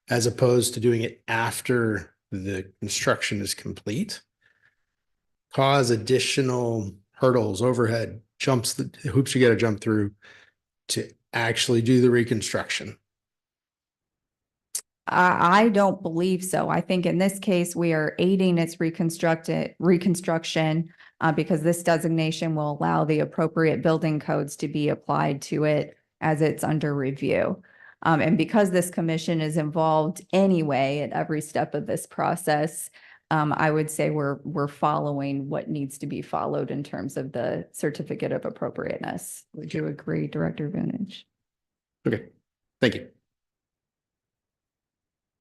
Speaker 11: as opposed to doing it after the construction is complete, cause additional hurdles, overhead jumps, the hoops you got to jump through to actually do the reconstruction?
Speaker 2: I don't believe so. I think in this case, we are aiding its reconstruction because this designation will allow the appropriate building codes to be applied to it as it's under review. And because this commission is involved anyway at every step of this process, I would say we're following what needs to be followed in terms of the certificate of appropriateness. Would you agree, Director Vunich?
Speaker 11: Okay, thank you.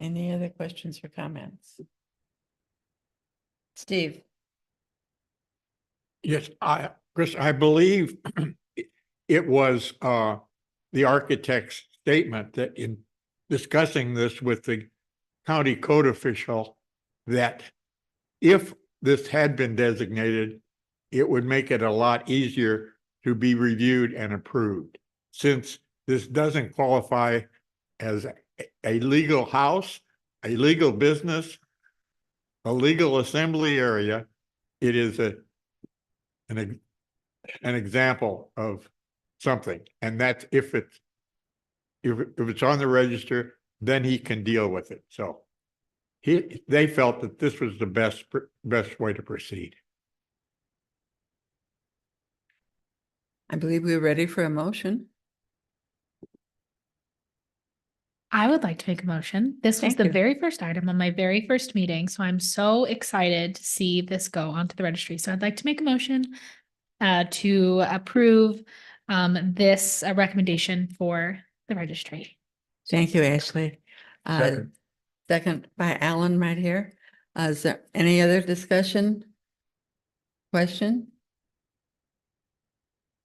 Speaker 1: Any other questions or comments? Steve?
Speaker 13: Yes, Chris, I believe it was the architect's statement that in discussing this with the county code official, that if this had been designated, it would make it a lot easier to be reviewed and approved. Since this doesn't qualify as a legal house, a legal business, a legal assembly area, it is an example of something. And that's if it's on the register, then he can deal with it. So they felt that this was the best way to proceed.
Speaker 1: I believe we're ready for a motion.
Speaker 10: I would like to make a motion. This was
Speaker 2: Thank
Speaker 10: the
Speaker 2: you.
Speaker 10: very first item on my very first meeting, so I'm so excited to see this go onto the registry. So I'd like to make a motion to approve this recommendation for the registry.
Speaker 1: Thank you, Ashley. Second by Alan right here. Is there any other discussion? Question?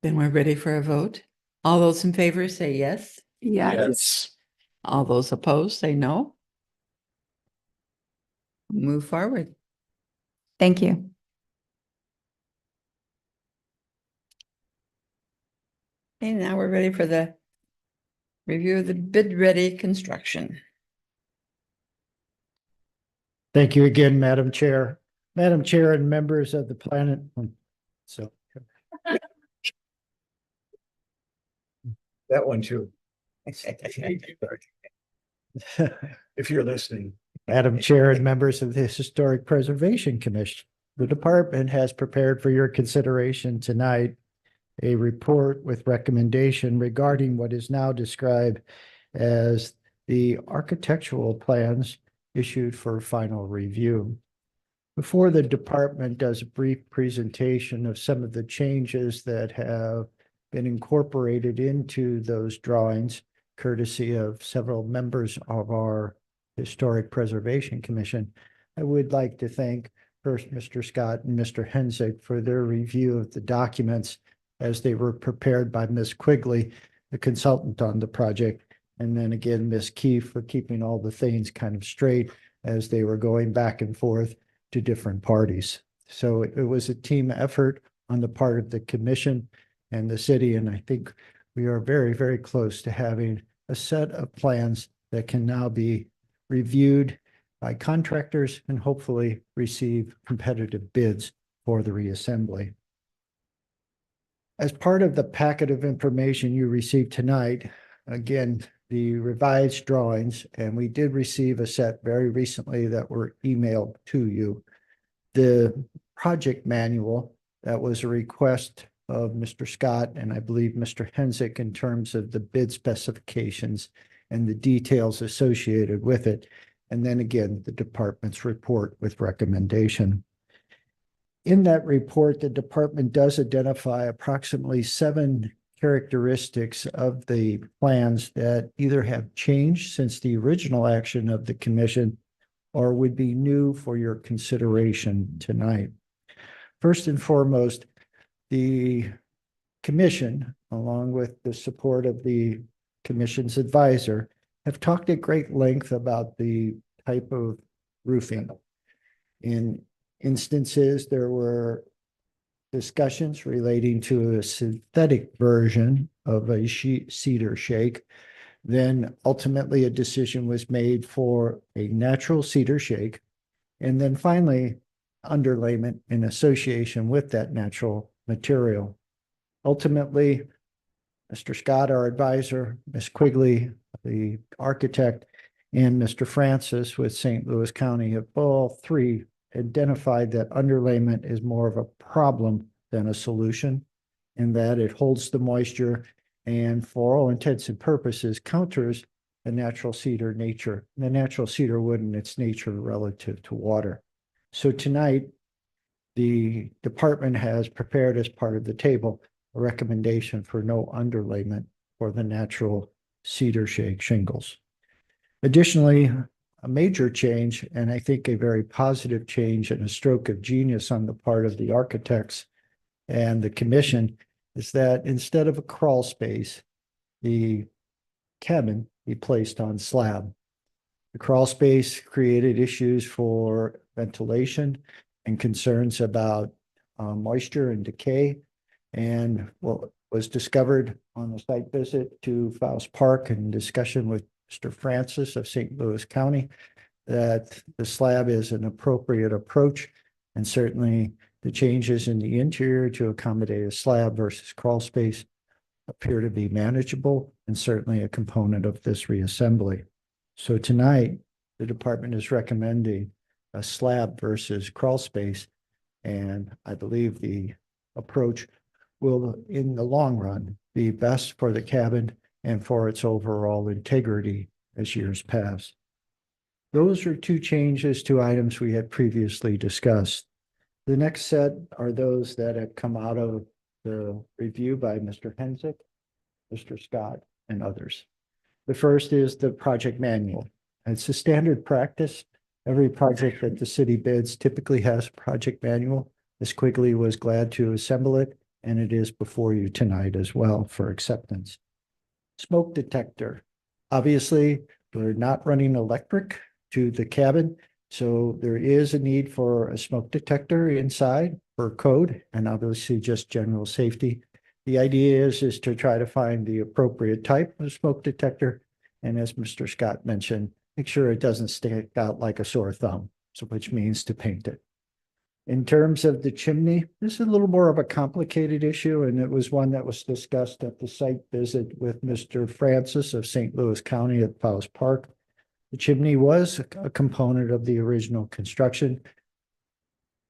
Speaker 1: Then we're ready for a vote. All those in favor say yes.
Speaker 12: Yes.
Speaker 1: All those opposed say no. Move forward.
Speaker 2: Thank you.
Speaker 1: And now we're ready for the review of the bid-ready construction.
Speaker 8: Thank you again, Madam Chair. Madam Chair and members of the planet. So.
Speaker 5: That one too. If you're listening.
Speaker 8: Madam Chair and members of the Historic Preservation Commission, the department has prepared for your consideration tonight a report with recommendation regarding what is now described as the architectural plans issued for final review. Before the department does a brief presentation of some of the changes that have been incorporated into those drawings, courtesy of several members of our Historic Preservation Commission, I would like to thank first Mr. Scott and Mr. Hensick for their review of the documents as they were prepared by Ms. Quigley, the consultant on the project, and then again, Ms. Keefe for keeping all the things kind of straight as they were going back and forth to different parties. So it was a team effort on the part of the commission and the city, and I think we are very, very close to having a set of plans that can now be reviewed by contractors and hopefully receive competitive bids for the reassembly. As part of the packet of information you received tonight, again, the revised drawings, and we did receive a set very recently that were emailed to you. The project manual, that was a request of Mr. Scott and I believe Mr. Hensick in terms of the bid specifications and the details associated with it. And then again, the department's report with recommendation. In that report, the department does identify approximately 7 characteristics of the plans that either have changed since the original action of the commission or would be new for your consideration tonight. First and foremost, the commission, along with the support of the commission's advisor, have talked at great length about the type of roofing. In instances, there were discussions relating to a synthetic version of a cedar shake. Then ultimately a decision was made for a natural cedar shake And then finally, underlayment in association with that natural material. Ultimately, Mr. Scott, our advisor, Ms. Quigley, the architect, and Mr. Francis with St. Louis County have all three identified that underlayment is more of a problem than a solution, in that it holds the moisture and for all intents and purposes counters the natural cedar nature, the natural cedar wood and its nature relative to water. So tonight, the department has prepared as part of the table a recommendation for no underlayment for the natural cedar shake shingles. Additionally, a major change, and I think a very positive change and a stroke of genius on the part of the architects and the commission, is that instead of a crawl space, the cabin be placed on slab. The crawl space created issues for ventilation and concerns about moisture and decay. And what was discovered on the site visit to Faust Park and discussion with Mr. Francis of St. Louis County, that the slab is an appropriate approach, and certainly the changes in the interior to accommodate a slab versus crawl space appear to be manageable and certainly a component of this reassembly. So tonight, the department is recommending a slab versus crawl space, and I believe the approach will, in the long run, be best for the cabin and for its overall integrity as years pass. Those are two changes to items we had previously discussed. The next set are those that have come out of the review by Mr. Hensick, Mr. Scott, and others. The first is the project manual. It's a standard practice. Every project that the city bids typically has a project manual. Ms. Quigley was glad to assemble it, and it is before you tonight as well for acceptance. Smoke detector. Obviously, we're not running electric to the cabin, so there is a need for a smoke detector inside for code and obviously just general safety. The idea is to try to find the appropriate type of smoke detector. And as Mr. Scott mentioned, make sure it doesn't stick out like a sore thumb, so which means to paint it. In terms of the chimney, this is a little more of a complicated issue, and it was one that was discussed at the site visit with Mr. Francis of St. Louis County at Faust Park. The chimney was a component of the original construction.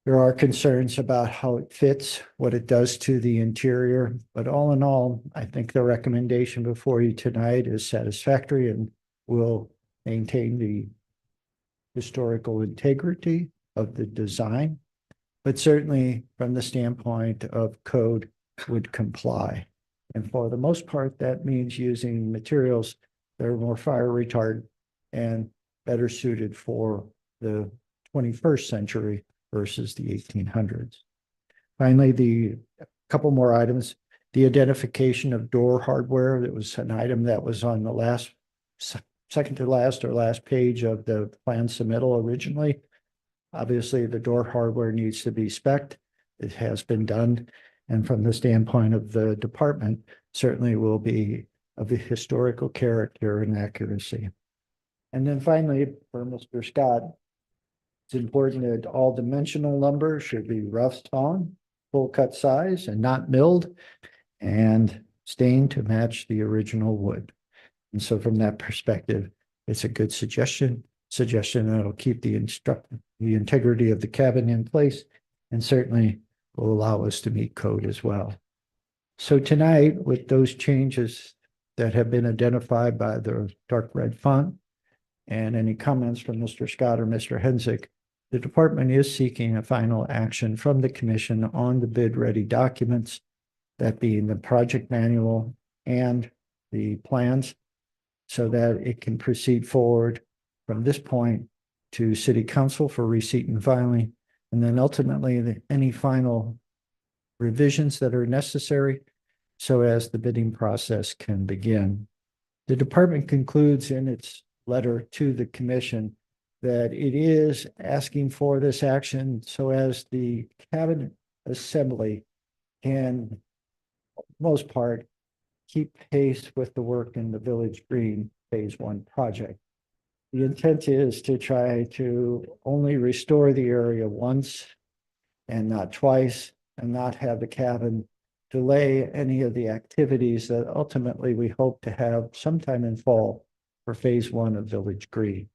Speaker 8: There are concerns about how it fits, what it does to the interior, but all in all, I think the recommendation before you tonight is satisfactory and will maintain the historical integrity of the design, but certainly from the standpoint of code would comply. And for the most part, that means using materials that are more fire retardant and better suited for the 21st century versus the 1800s. Finally, the couple more items, the identification of door hardware. That was an item that was on the last, second to last or last page of the plan submittal originally. Obviously, the door hardware needs to be spec'd. It has been done. And from the standpoint of the department, certainly will be of a historical character and accuracy. And then finally, for Mr. Scott, it's important that all dimensional lumber should be rough sawn, full cut size, and not milled, and stained to match the original wood. And so from that perspective, it's a good suggestion that'll keep the integrity of the cabin in place, and certainly will allow us to meet code as well. So tonight, with those changes that have been identified by the dark red font, and any comments from Mr. Scott or Mr. Hensick, the department is seeking a final action from the commission on the bid-ready documents, that being the project manual and the plans, so that it can proceed forward from this point to City Council for receipt and filing, and then ultimately any final revisions that are necessary so as the bidding process can begin. The department concludes in its letter to the commission that it is asking for this action so as the cabinet assembly can, for the most part, keep pace with the work in the Village Green Phase 1 project. The intent is to try to only restore the area once and not twice, and not have the cabin delay any of the activities that ultimately we hope to have sometime in fall for phase one of Village Green.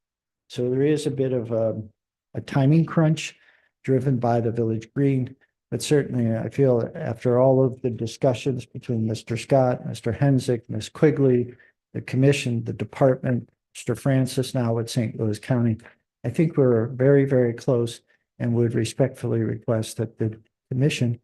Speaker 8: So there is a bit of a timing crunch driven by the Village Green. But certainly I feel after all of the discussions between Mr. Scott, Mr. Hensick, Ms. Quigley, the commission, the department, Mr. Francis now with St. Louis County, I think we're very, very close and would respectfully request that the commission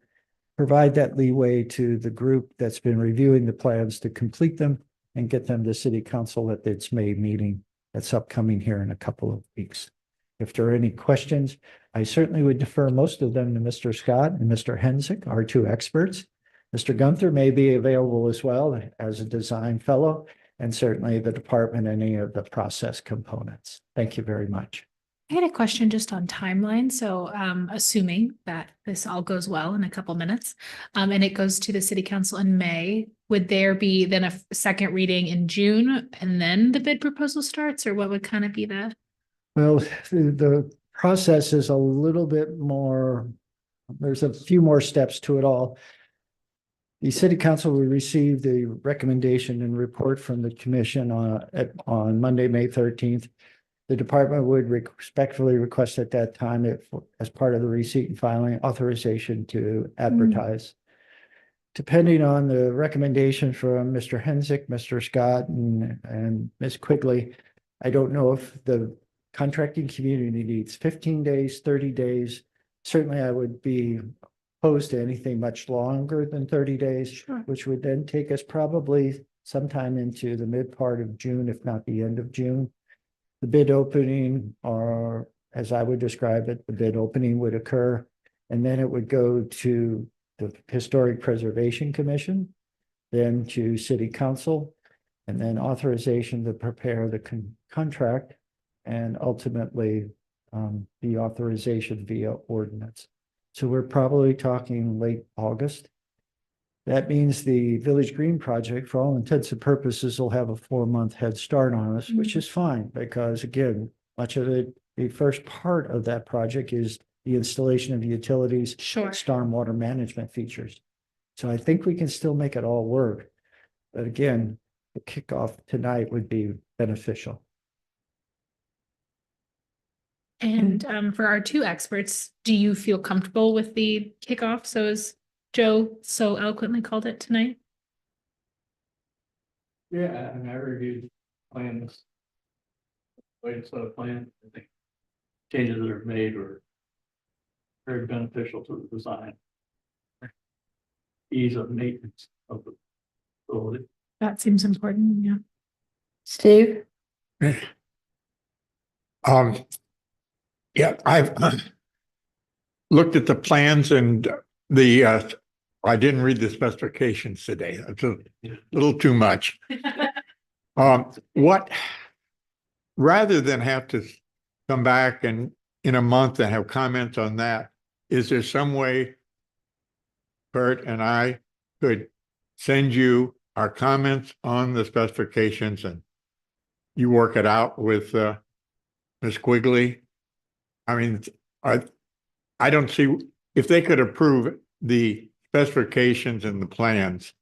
Speaker 8: provide that leeway to the group that's been reviewing the plans to complete them and get them to city council at its May meeting that's upcoming here in a couple of weeks. If there are any questions, I certainly would defer most of them to Mr. Scott and Mr. Hensick, our two experts. Mr. Gunther may be available as well as a design fellow, and certainly the department, any of the process components. Thank you very much.
Speaker 10: I had a question just on timeline. So assuming that this all goes well in a couple minutes, and it goes to the city council in May, would there be then a second reading in June and then the bid proposal starts, or what would kind of be the?
Speaker 8: Well, the process is a little bit more, there's a few more steps to it all. The city council will receive the recommendation and report from the commission on Monday, May 13th. The department would respectfully request at that time, as part of the receipt and filing, authorization to advertise. Depending on the recommendation from Mr. Hensick, Mr. Scott, and Ms. Quigley, I don't know if the contracting community needs 15 days, 30 days. Certainly, I would be opposed to anything much longer than 30 days,
Speaker 10: Sure.
Speaker 8: which would then take us probably sometime into the mid part of June, if not the end of June. The bid opening, or as I would describe it, the bid opening would occur, and then it would go to the Historic Preservation Commission, then to City Council, and then authorization to prepare the contract, and ultimately the authorization via ordinance. So we're probably talking late August. That means the Village Green project, for all intents and purposes, will have a 4-month head start on us, which is fine, because again, much of it, the first part of that project is the installation of utilities,
Speaker 10: Sure.
Speaker 8: stormwater management features. So I think we can still make it all work. But again, the kickoff tonight would be beneficial.
Speaker 10: And for our two experts, do you feel comfortable with the kickoff? So as Joe so eloquently called it tonight?
Speaker 9: Yeah, and I reviewed plans. Latest set of plans, I think changes that are made were very beneficial to the design. Ease of maintenance of the facility.
Speaker 10: That seems important, yeah.
Speaker 1: Steve?
Speaker 13: Yeah, I've looked at the plans and I didn't read the specifications today. It's a little too much. Rather than have to come back and in a month and have comments on that, is there some way Kurt and I could send you our comments on the specifications and you work it out with Ms. Quigley? I mean, I don't see, if they could approve the specifications and the plans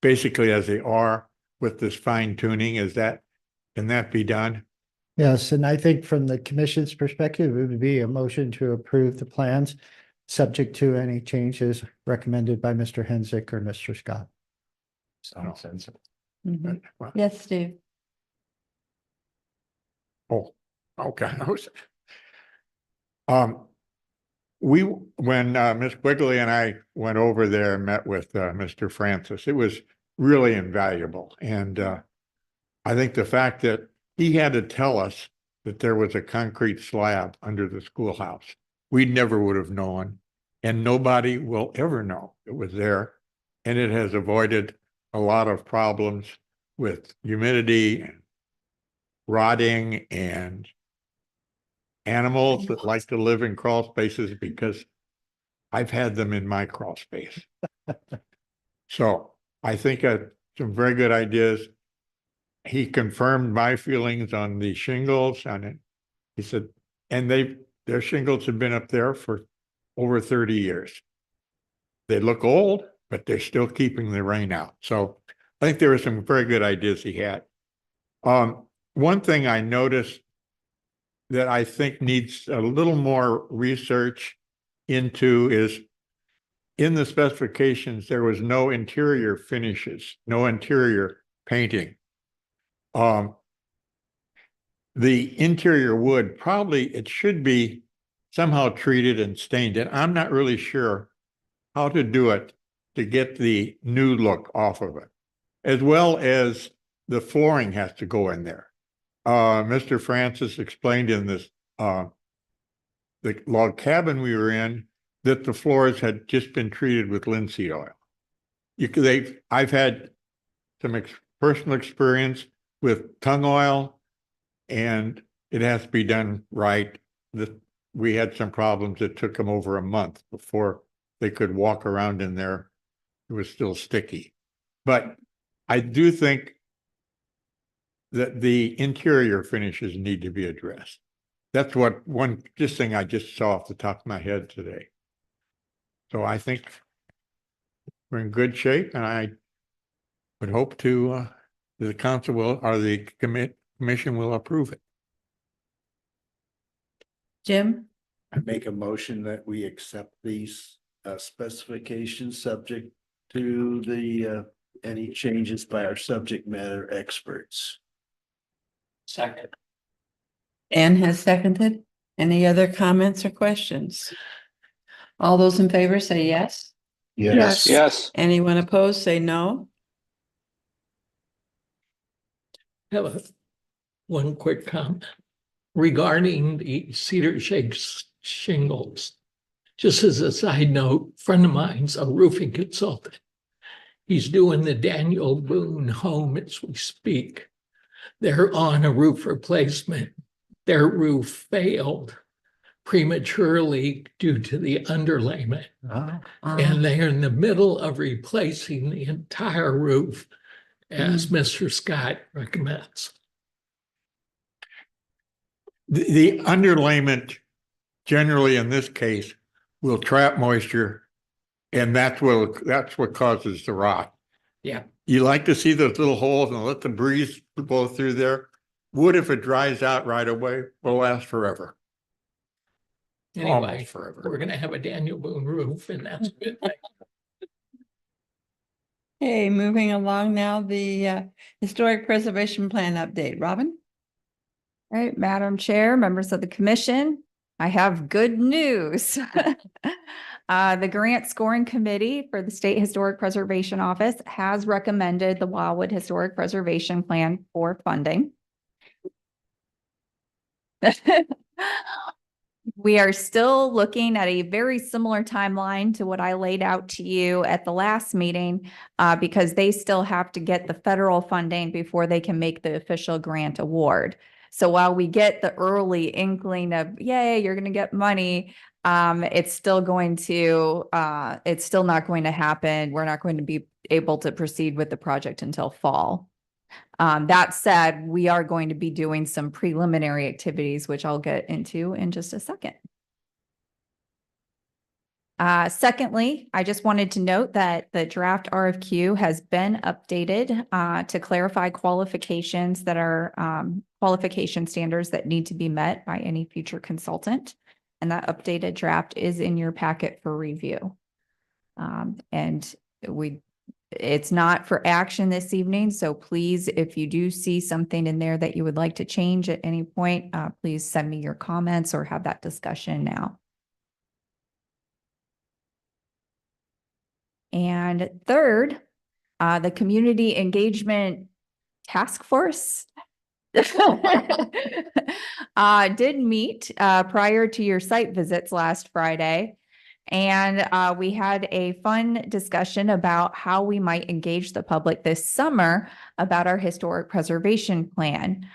Speaker 13: basically as they are with this fine tuning, can that be done?
Speaker 8: Yes, and I think from the commission's perspective, it would be a motion to approve the plans, subject to any changes recommended by Mr. Hensick or Mr. Scott.
Speaker 13: Sounds sensible.
Speaker 1: Mhm. Yes, Steve.
Speaker 13: Oh, okay. When Ms. Quigley and I went over there and met with Mr. Francis, it was really invaluable. And I think the fact that he had to tell us that there was a concrete slab under the schoolhouse, we never would have known, and nobody will ever know it was there. And it has avoided a lot of problems with humidity and rotting and animals that like to live in crawl spaces, because I've had them in my crawl space. So I think some very good ideas. he confirmed my feelings on the shingles on it. He said, and their shingles have been up there for over 30 years. They look old, but they're still keeping the rain out. So I think there were some very good ideas he had. One thing I noticed that I think needs a little more research into is in the specifications, there was no interior finishes, no interior painting. The interior wood, probably it should be somehow treated and stained, and I'm not really sure how to do it to get the new look off of it, as well as the flooring has to go in there. Mr. Francis explained in this, the log cabin we were in, that the floors had just been treated with linseed oil. I've had some personal experience with tung oil, and it has to be done right. We had some problems that took them over a month before they could walk around in there. It was still sticky. But I do think that the interior finishes need to be addressed. That's what just thing I just saw off the top of my head today. So I think we're in good shape, and I would hope to the council will, or the commission will approve it.
Speaker 1: Jim?
Speaker 5: I make a motion that we accept these specifications subject to the any changes by our subject matter experts.
Speaker 9: Second.
Speaker 1: Anne has seconded. Any other comments or questions? All those in favor say yes.
Speaker 12: Yes.
Speaker 4: Yes.
Speaker 1: Anyone opposed, say no.
Speaker 9: Have one quick comment regarding the Cedar Shakes shingles. Just as a side note, a friend of mine's a roofing consultant. He's doing the Daniel Boone home as we speak. They're on a roof replacement. Their roof failed prematurely due to the underlayment. And they're in the middle of replacing the entire roof, as Mr. Scott recommends.
Speaker 13: The underlayment generally in this case will trap moisture, and that's what causes the rot.
Speaker 9: Yeah.
Speaker 13: You like to see those little holes and let the breeze blow through there. Wood, if it dries out right away, will last forever.
Speaker 9: Anyway,
Speaker 13: Almost forever.
Speaker 9: we're gonna have a Daniel Boone roof, and that's a good thing.
Speaker 1: Okay, moving along now, the Historic Preservation Plan update. Robin?
Speaker 2: All right, Madam Chair, members of the commission, I have good news. The grant scoring committee for the State Historic Preservation Office has recommended the Wildwood Historic Preservation Plan for funding. We are still looking at a very similar timeline to what I laid out to you at the last meeting, because they still have to get the federal funding before they can make the official grant award. So while we get the early inkling of, yay, you're going to get money, it's still not going to happen. We're not going to be able to proceed with the project until fall. That said, we are going to be doing some preliminary activities, which I'll get into in just a second. Secondly, I just wanted to note that the draft RFQ has been updated to clarify qualifications that are qualification standards that need to be met by any future consultant. And that updated draft is in your packet for review. And it's not for action this evening. So please, if you do see something in there that you would like to change at any point, please send me your comments or have that discussion now. And third, the Community Engagement Task Force did meet prior to your site visits last Friday. And we had a fun discussion about how we might engage the public this summer about our historic preservation plan.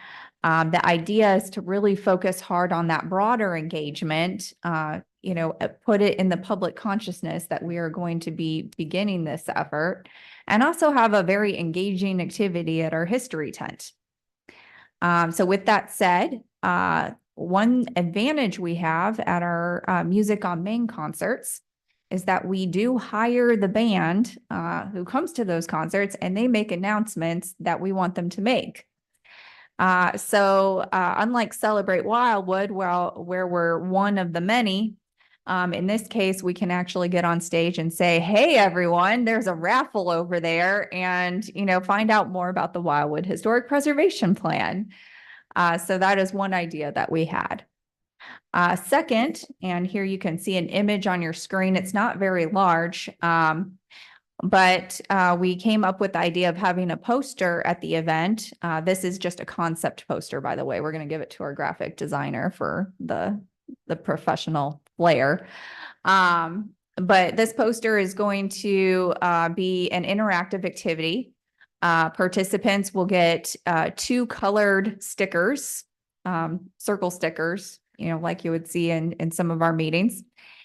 Speaker 2: The idea is to really focus hard on that broader engagement, put it in the public consciousness that we are going to be beginning this effort. and also have a very engaging activity at our history tent. So with that said, one advantage we have at our Music on Main concerts is that we do hire the band who comes to those concerts, and they make announcements that we want them to make. So unlike Celebrate Wildwood, where we're one of the many, in this case, we can actually get on stage and say, hey, everyone, there's a raffle over there, and, find out more about the Wildwood Historic Preservation Plan. So that is one idea that we had. Second, and here you can see an image on your screen. It's not very large, but we came up with the idea of having a poster at the event. This is just a concept poster, by the way. We're going to give it to our graphic designer for the professional flair. But this poster is going to be an interactive activity. Participants will get 2 colored stickers, circle stickers, like you would see in some of our meetings.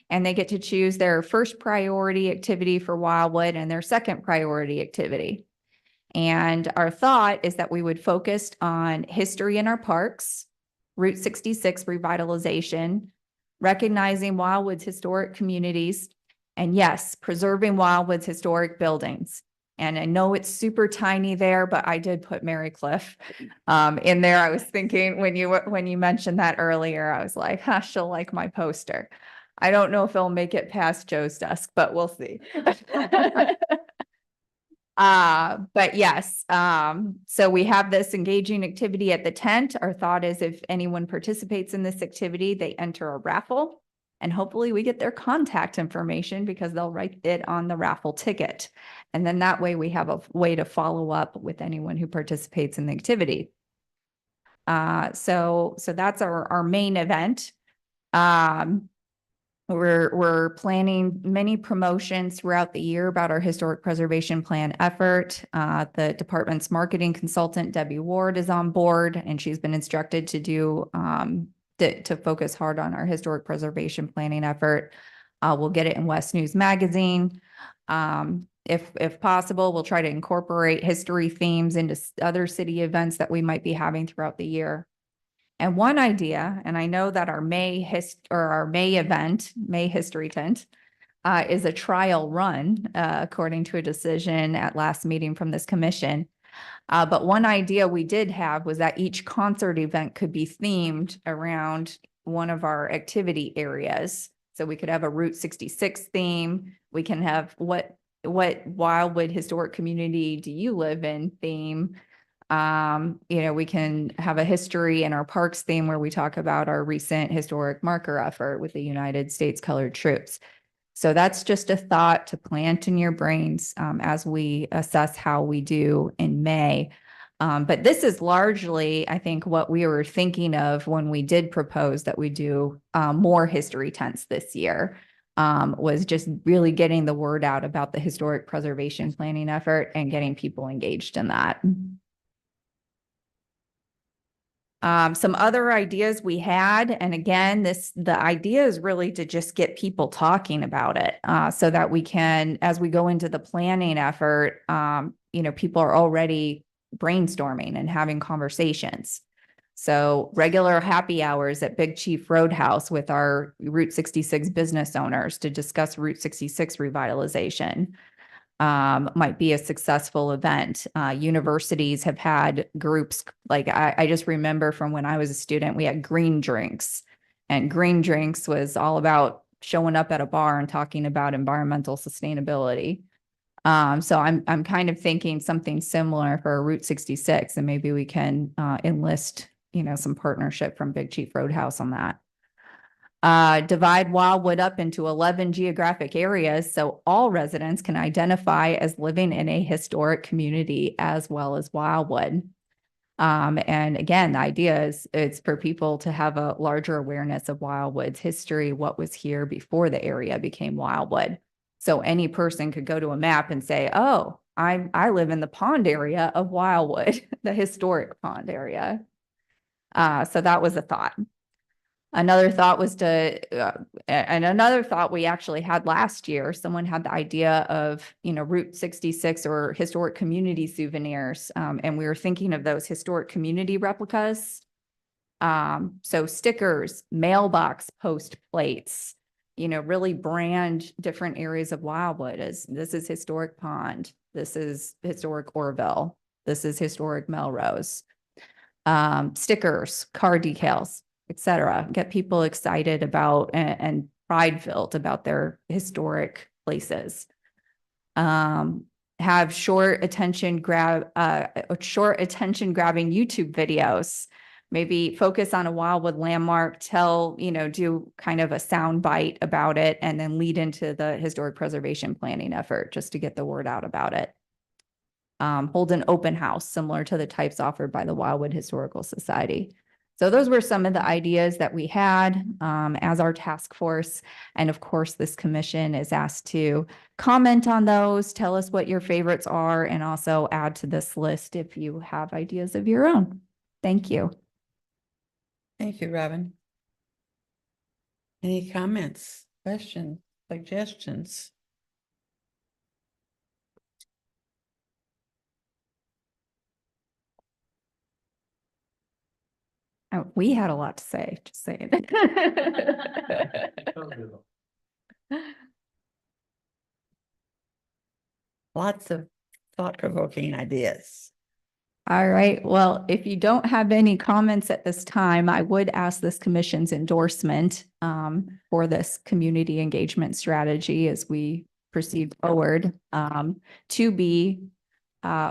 Speaker 2: And they get to choose their first priority activity for Wildwood and their second priority activity. And our thought is that we would focus on history in our parks, Route 66 revitalization, recognizing Wildwood's historic communities, and yes, preserving Wildwood's historic buildings. And I know it's super tiny there, but I did put Mary Cliff in there. I was thinking when you mentioned that earlier, I was like, she'll like my poster. I don't know if it'll make it past Joe's desk, but we'll see. But yes, so we have this engaging activity at the tent. Our thought is if anyone participates in this activity, they enter a raffle, and hopefully we get their contact information because they'll write it on the raffle ticket. And then that way we have a way to follow up with anyone who participates in the activity. So that's our main event. We're planning many promotions throughout the year about our historic preservation plan effort. The department's marketing consultant, Debbie Ward, is on board, and she's been instructed to do to focus hard on our historic preservation planning effort. We'll get it in West News Magazine. If possible, we'll try to incorporate history themes into other city events that we might be having throughout the year. And one idea, and I know that our May event, May History Tent, is a trial run, according to a decision at last meeting from this commission. But one idea we did have was that each concert event could be themed around one of our activity areas. So we could have a Route 66 theme. We can have what Wildwood historic community do you live in theme. We can have a history in our parks theme where we talk about our recent historic marker effort with the United States Colored Troops. So that's just a thought to plant in your brains as we assess how we do in May. But this is largely, I think, what we were thinking of when we did propose that we do more history tents this year, was just really getting the word out about the historic preservation planning effort and getting people engaged in that. Some other ideas we had, and again, the idea is really to just get people talking about it, so that we can, as we go into the planning effort, people are already brainstorming and having conversations. So regular happy hours at Big Chief Roadhouse with our Route 66 business owners to discuss Route 66 revitalization. Might be a successful event. Universities have had groups, like I just remember from when I was a student, we had Green Drinks, and Green Drinks was all about showing up at a bar and talking about environmental sustainability. So I'm kind of thinking something similar for Route 66, and maybe we can enlist, some partnership from Big Chief Roadhouse on that. Divide Wildwood up into 11 geographic areas so all residents can identify as living in a historic community as well as Wildwood. And again, the idea is it's for people to have a larger awareness of Wildwood's history, what was here before the area became Wildwood. So any person could go to a map and say, oh, I live in the pond area of Wildwood, the historic pond area. So that was a thought. Another thought was and another thought we actually had last year, someone had the idea of, Route 66 or historic community souvenirs. And we were thinking of those historic community replicas. So stickers, mailbox post plates, really brand different areas of Wildwood as this is historic Pond. This is historic Orville. This is historic Melrose. Stickers, car decals, etc. Get people excited about and pride filled about their historic places. Have short attention grabbing YouTube videos. Maybe focus on a Wildwood landmark, do kind of a sound bite about it, and then lead into the historic preservation planning effort just to get the word out about it. Hold an open house similar to the types offered by the Wildwood Historical Society. So those were some of the ideas that we had as our task force. And of course, this commission is asked to comment on those, tell us what your favorites are, and also add to this list if you have ideas of your own. Thank you.
Speaker 1: Thank you, Robin. Any comments, questions, suggestions?
Speaker 2: Oh, we had a lot to say, just saying.
Speaker 1: Lots of thought-provoking ideas.
Speaker 2: All right. Well, if you don't have any comments at this time, I would ask this commission's endorsement for this community engagement strategy as we proceed forward to be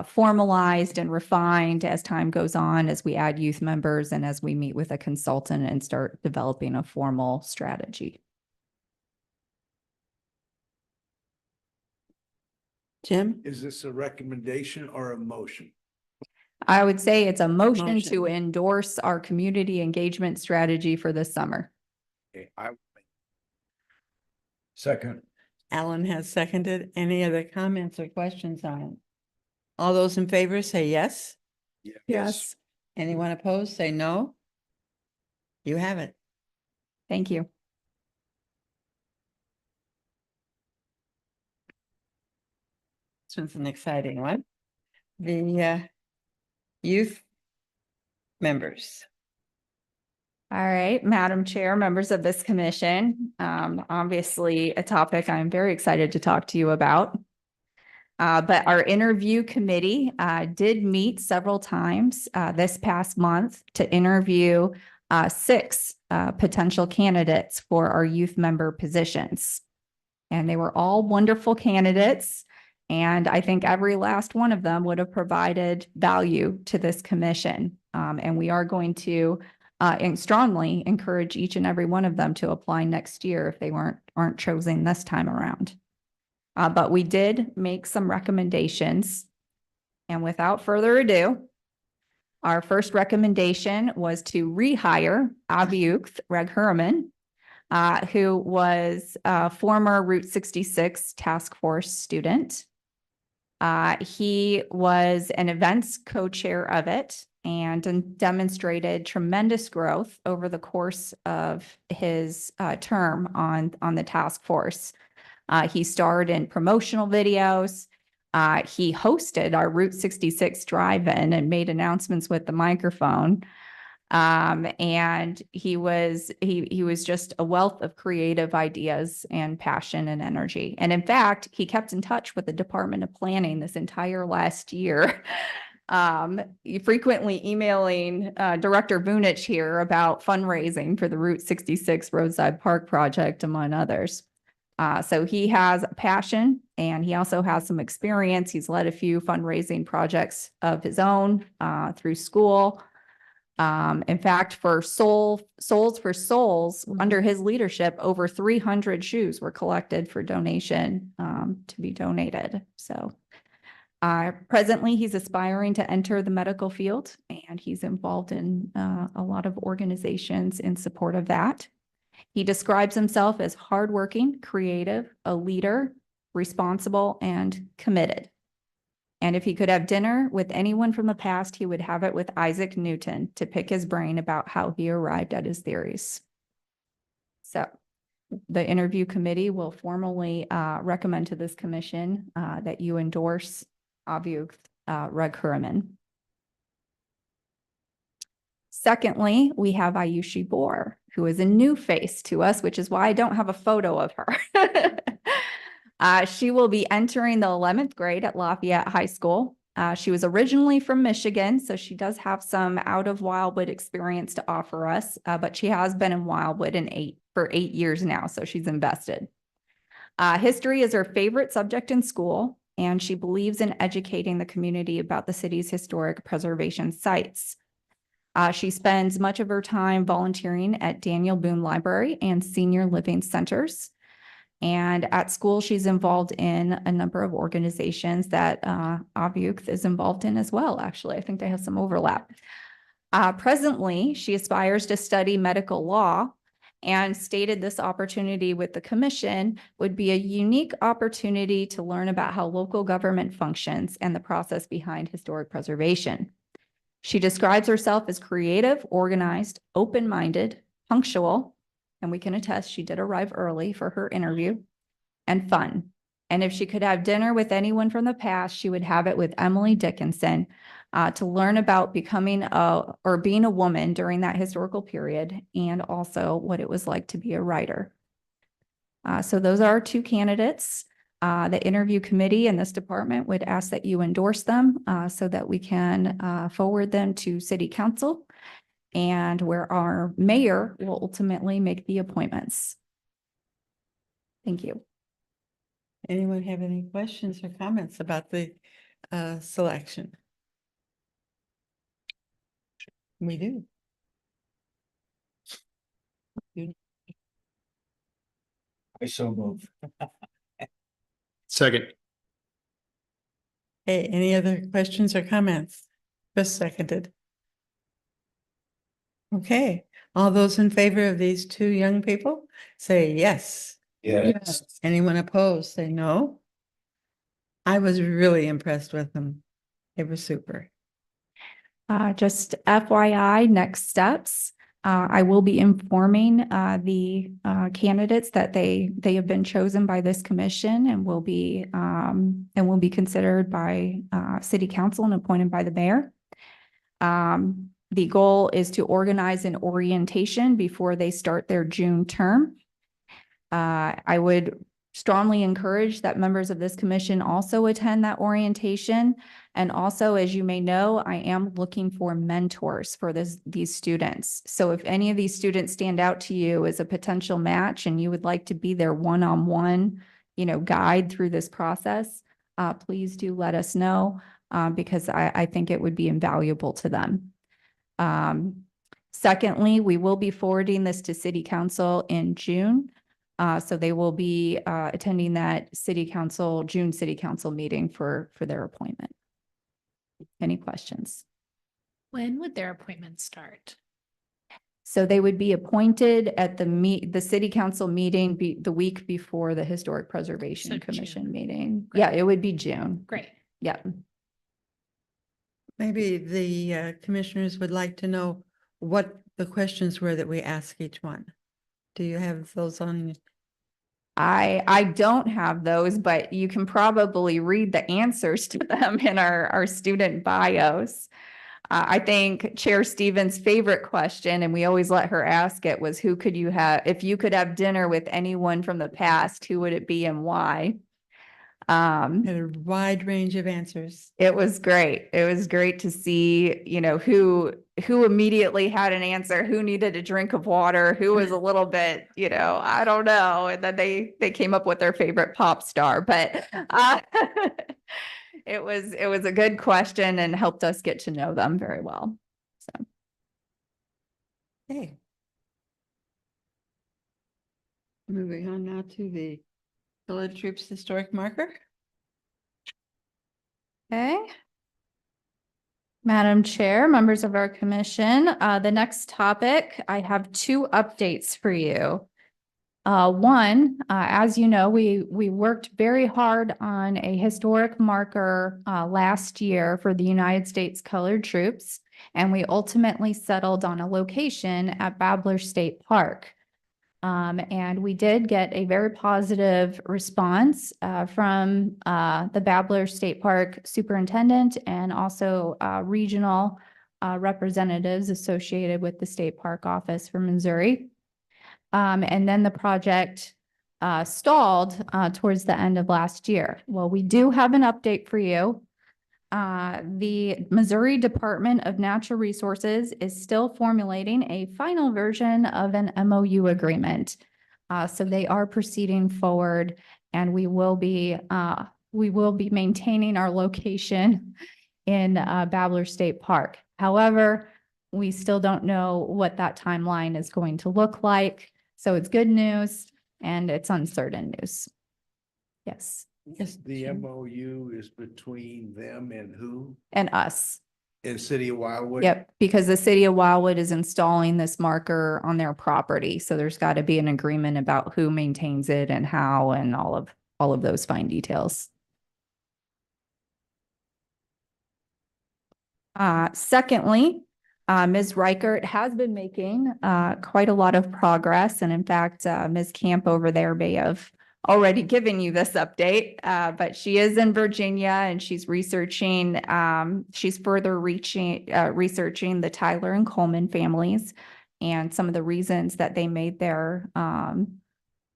Speaker 2: formalized and refined as time goes on, as we add youth members and as we meet with a consultant and start developing a formal strategy.
Speaker 1: Jim?
Speaker 5: Is this a recommendation or a motion?
Speaker 2: I would say it's a motion
Speaker 1: Motion.
Speaker 2: to endorse our community engagement strategy for this summer.
Speaker 5: Okay, second.
Speaker 1: Alan has seconded. Any other comments or questions on it? All those in favor say yes.
Speaker 12: Yes.
Speaker 1: Anyone opposed, say no. You have it.
Speaker 2: Thank you.
Speaker 1: This one's an exciting one. The youth members.
Speaker 2: All right, Madam Chair, members of this commission, obviously a topic I'm very excited to talk to you about. But our interview committee did meet several times this past month to interview 6 potential candidates for our youth member positions. And they were all wonderful candidates. And I think every last one of them would have provided value to this commission. And we are going to strongly encourage each and every one of them to apply next year if they aren't chosen this time around. But we did make some recommendations. And without further ado, our first recommendation was to rehire Abiuth Regherman, who was a former Route 66 task force student. He was an events co-chair of it and demonstrated tremendous growth over the course of his term on the task force. He starred in promotional videos. He hosted our Route 66 drive-in and made announcements with the microphone. And he was just a wealth of creative ideas and passion and energy. And in fact, he kept in touch with the Department of Planning this entire last year, frequently emailing Director Vunich here about fundraising for the Route 66 Roadside Park project, among others. So he has a passion and he also has some experience. He's led a few fundraising projects of his own through school. In fact, for Souls for Souls, under his leadership, over 300 shoes were collected for donation to be donated. So presently, he's aspiring to enter the medical field, and he's involved in a lot of organizations in support of that. He describes himself as hardworking, creative, a leader, responsible, and committed. And if he could have dinner with anyone from the past, he would have it with Isaac Newton to pick his brain about how he arrived at his theories. So the interview committee will formally recommend to this commission that you endorse Aviuk Raghuram. Secondly, we have Ayushi Bor, who is a new face to us, which is why I don't have a photo of her. She will be entering the 11th grade at Lafayette High School. She was originally from Michigan, so she does have some out of Wildwood experience to offer us, but she has been in Wildwood for 8 years now, so she's invested. History is her favorite subject in school, and she believes in educating the community about the city's historic preservation sites. She spends much of her time volunteering at Daniel Boone Library and senior living centers. And at school, she's involved in a number of organizations that Aviuk is involved in as well, actually. I think they have some overlap. Presently, she aspires to study medical law and stated this opportunity with the commission would be a unique opportunity to learn about how local government functions and the process behind historic preservation. She describes herself as creative, organized, open-minded, punctual, and we can attest she did arrive early for her interview, and fun. And if she could have dinner with anyone from the past, she would have it with Emily Dickinson to learn about becoming or being a woman during that historical period, and also what it was like to be a writer. So those are our two candidates. The interview committee in this department would ask that you endorse them so that we can forward them to city council, and where our mayor will ultimately make the appointments. Thank you.
Speaker 1: Anyone have any questions or comments about the selection? We do.
Speaker 5: I so move.
Speaker 11: Second.
Speaker 1: Hey, any other questions or comments? Just seconded. Okay, all those in favor of these two young people, say yes.
Speaker 5: Yes.
Speaker 1: Anyone opposed, say no. I was really impressed with them. They were super.
Speaker 2: Just FYI, next steps. I will be informing the candidates that they have been chosen by this commission and will be considered by city council and appointed by the mayor. The goal is to organize an orientation before they start their June term. I would strongly encourage that members of this commission also attend that orientation. And also, as you may know, I am looking for mentors for these students. So if any of these students stand out to you as a potential match and you would like to be their one-on-one, guide through this process, please do let us know because I think it would be invaluable to them. Secondly, we will be forwarding this to City Council in June. So they will be attending that June City Council meeting for their appointment. Any questions?
Speaker 10: When would their appointment start?
Speaker 2: So they would be appointed at the City Council meeting the week before the Historic Preservation
Speaker 10: So
Speaker 2: Commission
Speaker 10: June.
Speaker 2: meeting.
Speaker 10: Great.
Speaker 2: Yeah, it would be June.
Speaker 10: Great.
Speaker 2: Yeah.
Speaker 1: Maybe the commissioners would like to know what the questions were that we asked each one. Do you have those on?
Speaker 2: I don't have those, but you can probably read the answers to them in our student bios. I think Chair Stevens' favorite question, and we always let her ask it, was if you could have dinner with anyone from the past, who would it be and why?
Speaker 1: Had a wide range of answers.
Speaker 2: It was great. It was great to see, who immediately had an answer, who needed a drink of water, who was a little bit, I don't know. And then they came up with their favorite pop star, but it was a good question and helped us get to know them very well. So.
Speaker 1: Okay. Moving on now to the Village Troops Historic Marker.
Speaker 2: Okay. Madam Chair, members of our commission, the next topic, I have two updates for you. One, as you know, we worked very hard on a historic marker last year for the United States Colored Troops, and we ultimately settled on a location at Babbler State Park. And we did get a very positive response from the Babbler State Park Superintendent and also regional representatives associated with the State Park Office for Missouri. And then the project stalled towards the end of last year. Well, we do have an update for you. The Missouri Department of Natural Resources is still formulating a final version of an MOU agreement. So they are proceeding forward, and we will be maintaining our location in Babbler State Park. However, we still don't know what that timeline is going to look like. So it's good news and it's uncertain news. Yes.
Speaker 5: The MOU is between them and who?
Speaker 2: And us.
Speaker 5: In City of Wildwood?
Speaker 2: Yep, because the city of Wildwood is installing this marker on their property. So there's got to be an agreement about who maintains it and how and all of those fine details. Secondly, Ms. Reichert has been making quite a lot of progress. And in fact, Ms. Camp over there may have already given you this update, but she is in Virginia and she's researching, she's further researching the Tyler and Coleman families and some of the reasons that they made their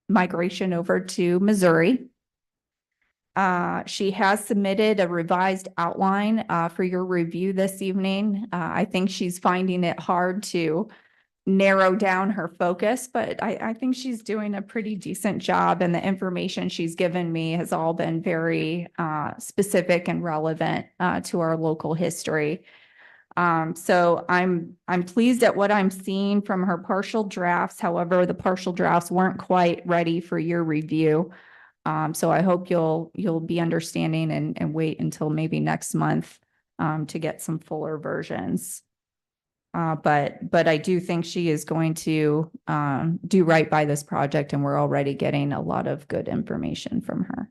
Speaker 2: migration over to Missouri. She has submitted a revised outline for your review this evening. I think she's finding it hard to narrow down her focus, but I think she's doing a pretty decent job, and the information she's given me has all been very specific and relevant to our local history. So I'm pleased at what I'm seeing from her partial drafts. However, the partial drafts weren't quite ready for your review. So I hope you'll be understanding and wait until maybe next month to get some fuller versions. But I do think she is going to do right by this project, and we're already getting a lot of good information from her.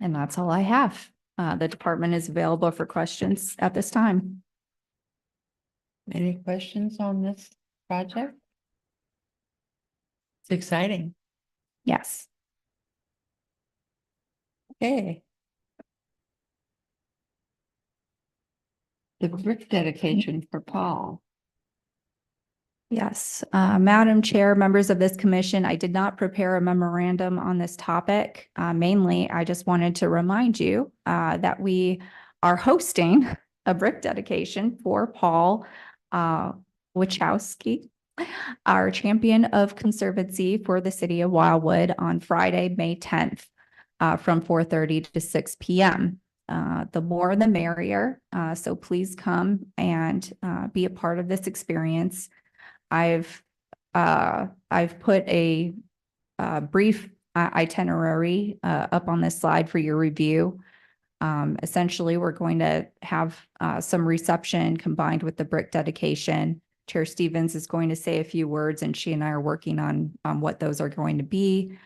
Speaker 2: And that's all I have. The department is available for questions at this time.
Speaker 1: Any questions on this project? It's exciting.
Speaker 2: Yes.
Speaker 1: Okay. The brick dedication for Paul.
Speaker 2: Yes, Madam Chair, members of this commission, I did not prepare a memorandum on this topic. Mainly, I just wanted to remind you that we are hosting a brick dedication for Paul Wachowski, our champion of conservancy for the city of Wildwood, on Friday, May 10th, from 4:30 to 6 p.m. The more the merrier. So please come and be a part of this experience. I've put a brief itinerary up on this slide for your review. Essentially, we're going to have some reception combined with the brick dedication. Chair Stevens is going to say a few words, and she and I are working on what those are going to be.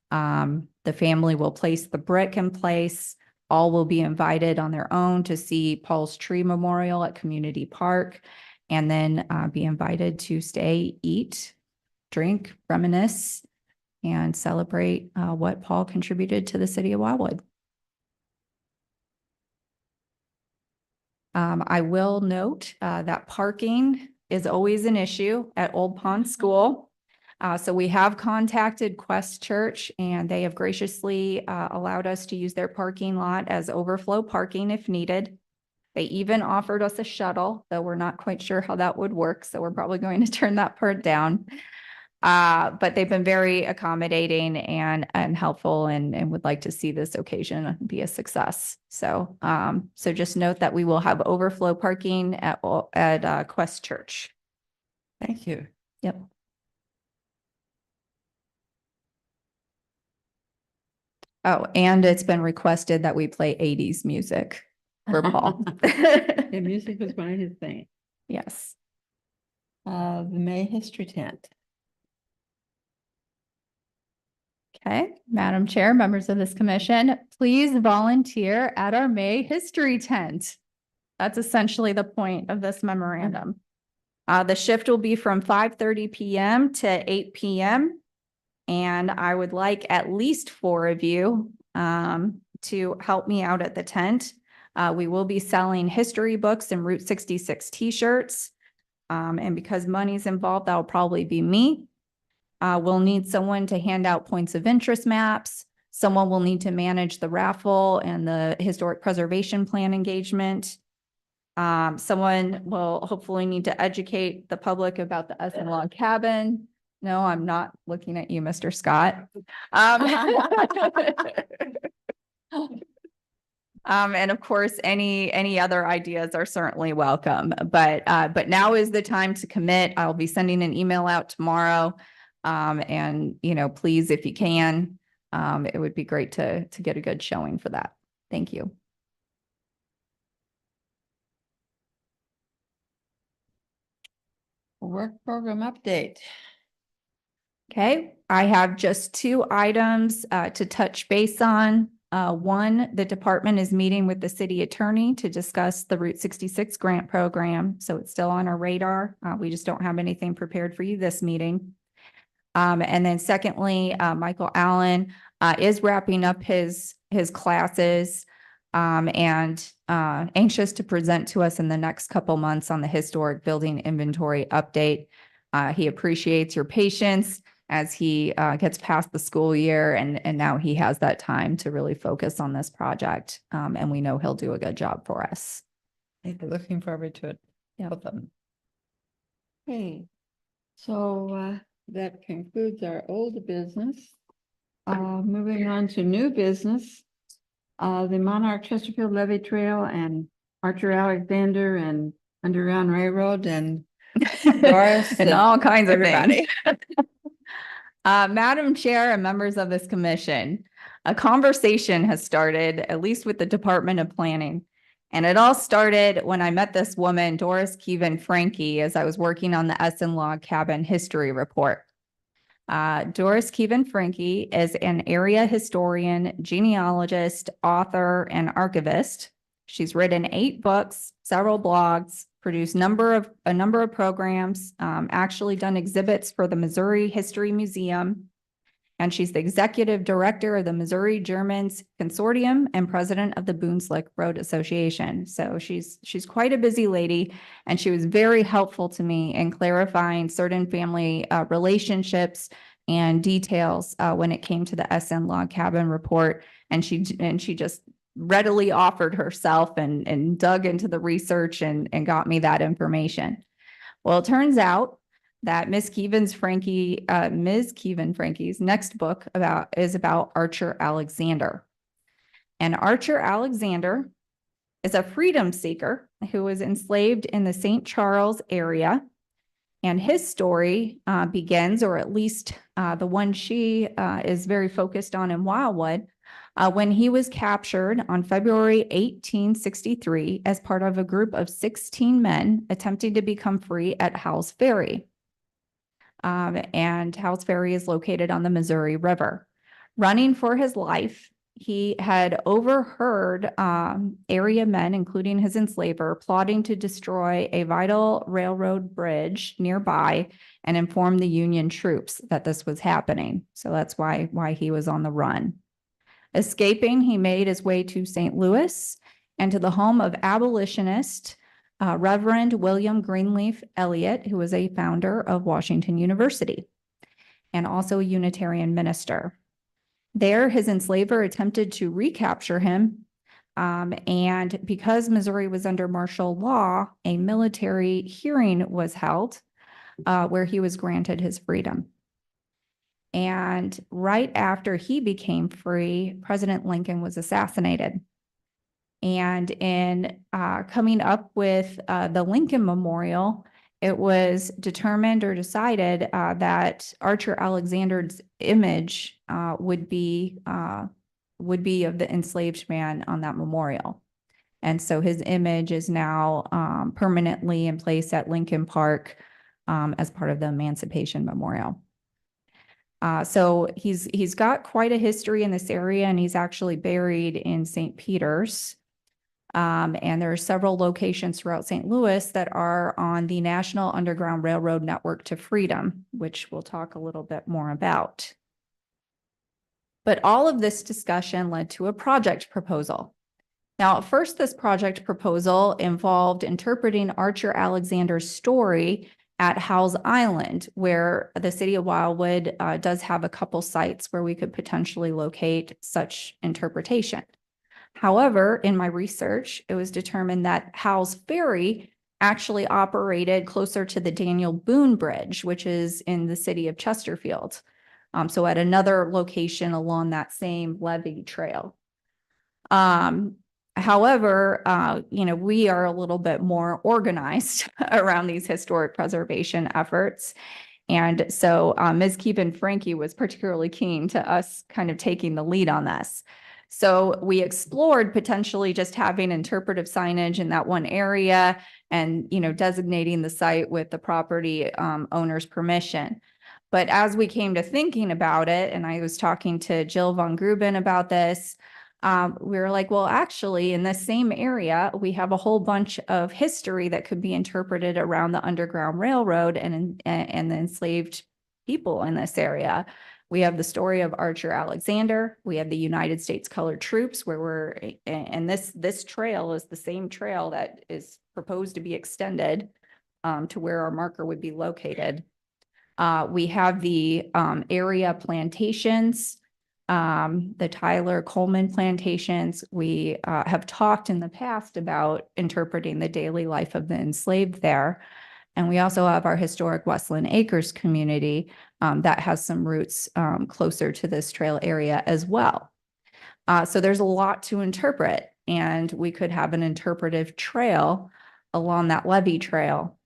Speaker 2: The family will place the brick in place. All will be invited on their own to see Paul's Tree Memorial at Community Park, and then be invited to stay, eat, drink, reminisce, and celebrate what Paul contributed to the city of Wildwood. I will note that parking is always an issue at Old Pond School. So we have contacted Quest Church, and they have graciously allowed us to use their parking lot as overflow parking if needed. They even offered us a shuttle, though we're not quite sure how that would work. So we're probably going to turn that part down. But they've been very accommodating and helpful, and would like to see this occasion be a success. So so just note that we will have overflow parking at Quest Church.
Speaker 1: Thank you.
Speaker 2: Yep. Oh, and it's been requested that we play 80s music for Paul.
Speaker 1: The music was one of his things.
Speaker 2: Yes.
Speaker 1: The May History Tent.
Speaker 2: Okay, Madam Chair, members of this commission, please volunteer at our May History Tent. That's essentially the point of this memorandum. The shift will be from 5:30 PM to 8 PM. And I would like at least 4 of you to help me out at the tent. We will be selling history books and Route 66 t-shirts. And because money's involved, that'll probably be me. We'll need someone to hand out points of interest maps. Someone will need to manage the raffle and the historic preservation plan engagement. Someone will hopefully need to educate the public about the Essen Log Cabin. No, I'm not looking at you, Mr. Scott. And of course, any other ideas are certainly welcome, but now is the time to commit. I'll be sending an email out tomorrow. And please, if you can, it would be great to get a good showing for that. Thank you.
Speaker 1: Work program update.
Speaker 2: Okay, I have just 2 items to touch base on. One, the department is meeting with the city attorney to discuss the Route 66 grant program. So it's still on our radar. We just don't have anything prepared for you this meeting. And then secondly, Michael Allen is wrapping up his classes and anxious to present to us in the next couple months on the historic building inventory update. He appreciates your patience as he gets past the school year, and now he has that time to really focus on this project. And we know he'll do a good job for us.
Speaker 1: Looking forward to it.
Speaker 2: Yeah.
Speaker 1: Both of them. Okay, so that concludes our old business. Moving on to new business. The Monarch Chesterfield Levee Trail and Archer Alexander and Underground Railroad and Doris
Speaker 2: and all kinds of
Speaker 1: everybody.
Speaker 2: things. Madam Chair and members of this commission, a conversation has started, at least with the Department of Planning. And it all started when I met this woman, Doris Keevan Franke, as I was working on the Essen Log Cabin history report. Doris Keevan Franke is an area historian, genealogist, author, and archivist. She's written 8 books, several blogs, produced a number of programs, actually done exhibits for the Missouri History Museum, and she's the executive director of the Missouri Germans Consortium and president of the Boonslick Road Association. So she's quite a busy lady, and she was very helpful to me in clarifying certain family relationships and details when it came to the Essen Log Cabin report. And she just readily offered herself and dug into the research and got me that information. Well, it turns out that Ms. Keevan Franke's next book is about Archer Alexander. And Archer Alexander is a freedom seeker who was enslaved in the St. Charles area. And his story begins, or at least the one she is very focused on in Wildwood, when he was captured on February 1863 as part of a group of 16 men attempting to become free at Howell's Ferry. And Howell's Ferry is located on the Missouri River. Running for his life, he had overheard area men, including his enslaver, plotting to destroy a vital railroad bridge nearby and inform the Union troops that this was happening. So that's why he was on the run. Escaping, he made his way to St. Louis and to the home of abolitionist Reverend William Greenleaf Eliot, who was a founder of Washington University and also a Unitarian minister. There, his enslaver attempted to recapture him, and because Missouri was under martial law, a military hearing was held where he was granted his freedom. And right after he became free, President Lincoln was assassinated. And in coming up with the Lincoln Memorial, it was determined or decided that Archer Alexander's image would be of the enslaved man on that memorial. And so his image is now permanently in place at Lincoln Park as part of the Emancipation Memorial. So he's got quite a history in this area, and he's actually buried in St. Peter's. And there are several locations throughout St. Louis that are on the National Underground Railroad Network to Freedom, which we'll talk a little bit more about. But all of this discussion led to a project proposal. Now, at first, this project proposal involved interpreting Archer Alexander's story at Howes Island, where the city of Wildwood does have a couple sites where we could potentially locate such interpretation. However, in my research, it was determined that Howes Ferry actually operated closer to the Daniel Boone Bridge, which is in the city of Chesterfield. So at another location along that same levee trail. However, we are a little bit more organized around these historic preservation efforts. And so Ms. Keevan Frankie was particularly keen to us kind of taking the lead on this. So we explored potentially just having interpretive signage in that one area and, designating the site with the property owner's permission. But as we came to thinking about it, and I was talking to Jill Von Gruben about this, we were like, well, actually, in this same area, we have a whole bunch of history that could be interpreted around the Underground Railroad and the enslaved people in this area. We have the story of Archer Alexander. We have the United States Colored Troops, and this trail is the same trail that is proposed to be extended to where our marker would be located. We have the area plantations, the Tyler Coleman plantations. We have talked in the past about interpreting the daily life of the enslaved there. And we also have our historic Westland Acres community that has some roots closer to this trail area as well. So there's a lot to interpret, and we could have an interpretive trail along that levee trail.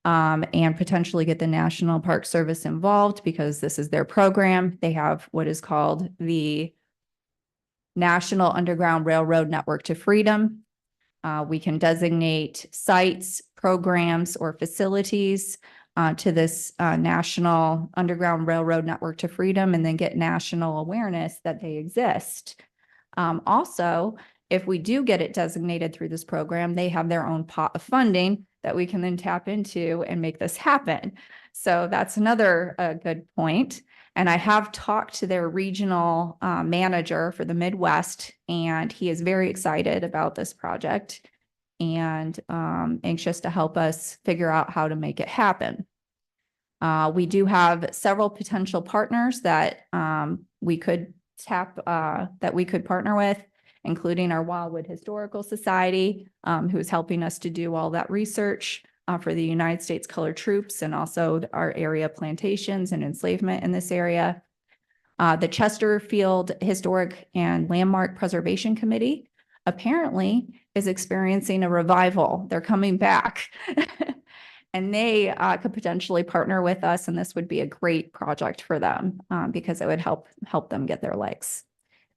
Speaker 2: And potentially get the National Park Service involved because this is their program. They have what is called the National Underground Railroad Network to Freedom. We can designate sites, programs, or facilities to this National Underground Railroad Network to Freedom and then get national awareness that they exist. Also, if we do get it designated through this program, they have their own pot of funding that we can then tap into and make this happen. So that's another good point. And I have talked to their regional manager for the Midwest, and he is very excited about this project and anxious to help us figure out how to make it happen. We do have several potential partners that we could partner with, including our Wildwood Historical Society, who is helping us to do all that research for the United States Colored Troops and also our area plantations and enslavement in this area. The Chesterfield Historic and Landmark Preservation Committee apparently is experiencing a revival. They're coming back. And they could potentially partner with us, and this would be a great project for them because it would help them get their legs.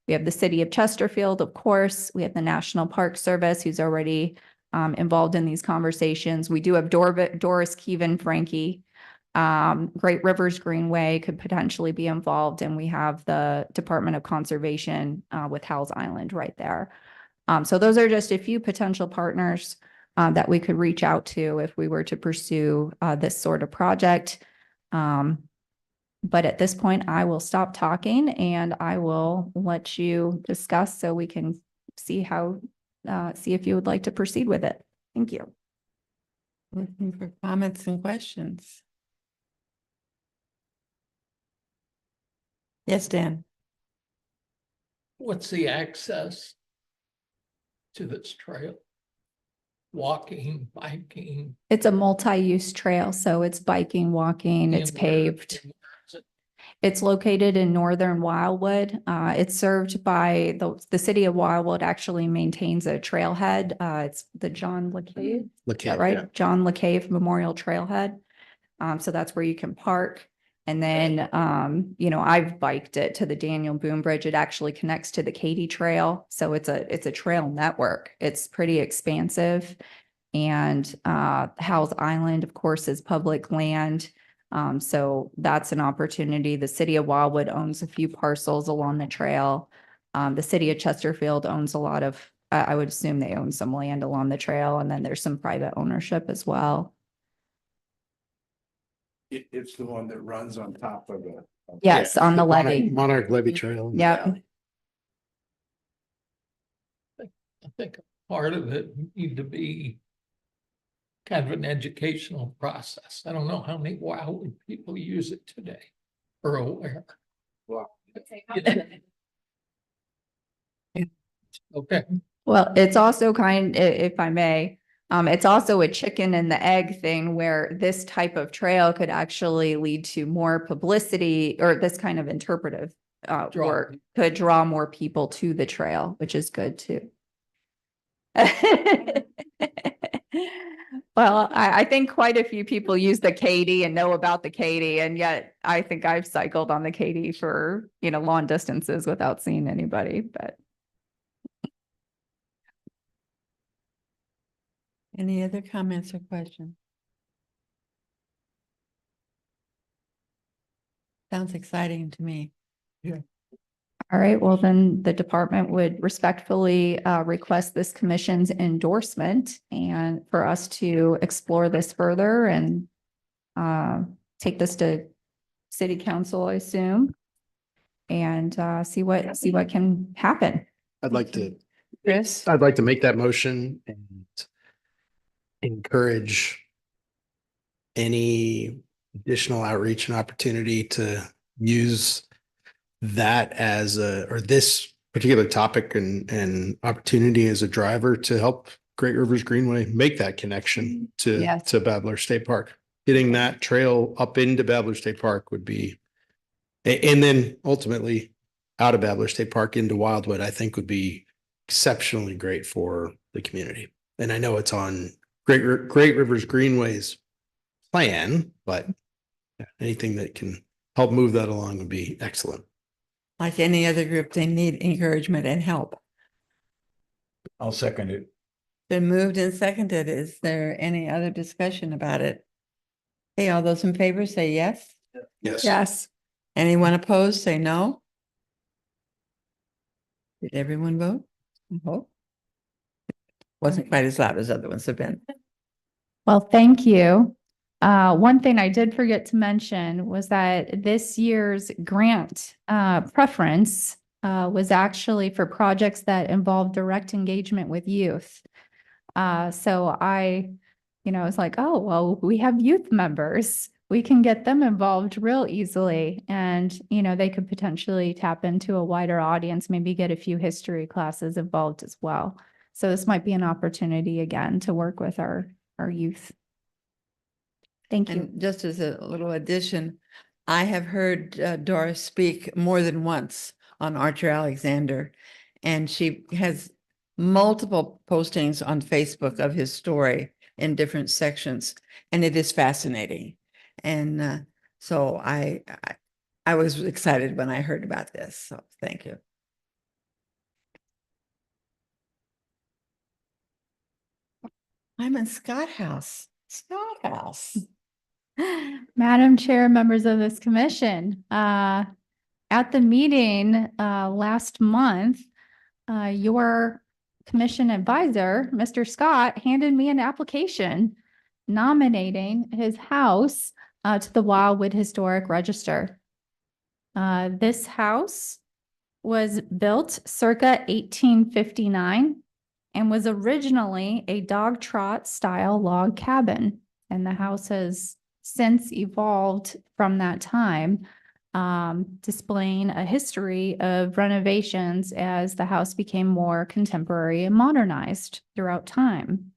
Speaker 2: We have the city of Chesterfield, of course. We have the National Park Service, who's already involved in these conversations. We do have Doris Keevan Frankie. Great Rivers Greenway could potentially be involved. And we have the Department of Conservation with Howes Island right there. So those are just a few potential partners that we could reach out to if we were to pursue this sort of project. But at this point, I will stop talking and I will let you discuss so we can see if you would like to proceed with it. Thank you.
Speaker 1: Looking for comments and questions. Yes, Dan.
Speaker 9: What's the access to this trail? Walking, biking?
Speaker 2: It's a multi-use trail, so it's biking, walking, it's
Speaker 9: and
Speaker 2: paved.
Speaker 9: where is it?
Speaker 2: It's located in northern Wildwood. It's served by the city of Wildwood actually maintains a trailhead. It's the John LeCave, is that right? John LeCave Memorial Trailhead. So that's where you can park. And then, I've biked it to the Daniel Boone Bridge. It actually connects to the Katy Trail. So it's a trail network. It's pretty expansive. And Howes Island, of course, is public land. So that's an opportunity. The city of Wildwood owns a few parcels along the trail. The city of Chesterfield owns a lot of I would assume they own some land along the trail, and then there's some private ownership as well.
Speaker 5: It's the one that runs on top of the.
Speaker 2: Yes, on the levee.
Speaker 11: Monarch Levy Trail.
Speaker 2: Yep.
Speaker 9: I think part of it need to be kind of an educational process. I don't know how many Wildwood people use it today or aware.
Speaker 5: Wow.
Speaker 9: Okay.
Speaker 2: Well, it's also if I may, it's also a chicken and the egg thing where this type of trail could actually lead to more publicity, or this kind of interpretive work could draw more people to the trail, which is good too. Well, I think quite a few people use the Katy and know about the Katy, and yet I think I've cycled on the Katy for, long distances without seeing anybody, but.
Speaker 1: Any other comments or questions? Sounds exciting to me.
Speaker 2: All right, well, then the department would respectfully request this commission's endorsement and for us to explore this further and take this to city council, I assume, and see what can happen.
Speaker 11: I'd like to
Speaker 2: Chris?
Speaker 11: make that motion and encourage any additional outreach and opportunity to use that as or this particular topic and opportunity as a driver to help Great Rivers Greenway make that connection to
Speaker 2: Yes.
Speaker 11: Babbler State Park. Getting that trail up into Babbler State Park would be, and then ultimately out of Babbler State Park into Wildwood, I think would be exceptionally great for the community. And I know it's on Great Rivers Greenway's plan, but anything that can help move that along would be excellent.
Speaker 1: Like any other group, they need encouragement and help.
Speaker 5: I'll second it.
Speaker 1: Been moved and seconded. Is there any other discussion about it? Hey, all those in favor say yes.
Speaker 11: Yes.
Speaker 12: Yes.
Speaker 1: Anyone opposed, say no. Did everyone vote? I hope. Wasn't quite as loud as other ones have been.
Speaker 2: Well, thank you. One thing I did forget to mention was that this year's grant preference was actually for projects that involve direct engagement with youth. So I was like, oh, well, we have youth members. We can get them involved real easily. And, they could potentially tap into a wider audience, maybe get a few history classes involved as well. So this might be an opportunity again to work with our youth. Thank you.
Speaker 1: And just as a little addition, I have heard Doris speak more than once on Archer Alexander, and she has multiple postings on Facebook of his story in different sections, and it is fascinating. And so I was excited when I heard about this. So thank you. I'm in Scott House. Scott House.
Speaker 2: Madam Chair, members of this commission, at the meeting last month, your commission advisor, Mr. Scott, handed me an application nominating his house to the Wildwood Historic Register. This house was built circa 1859 and was originally a dog trot style log cabin. And the house has since evolved from that time, displaying a history of renovations as the house became more contemporary and modernized throughout time.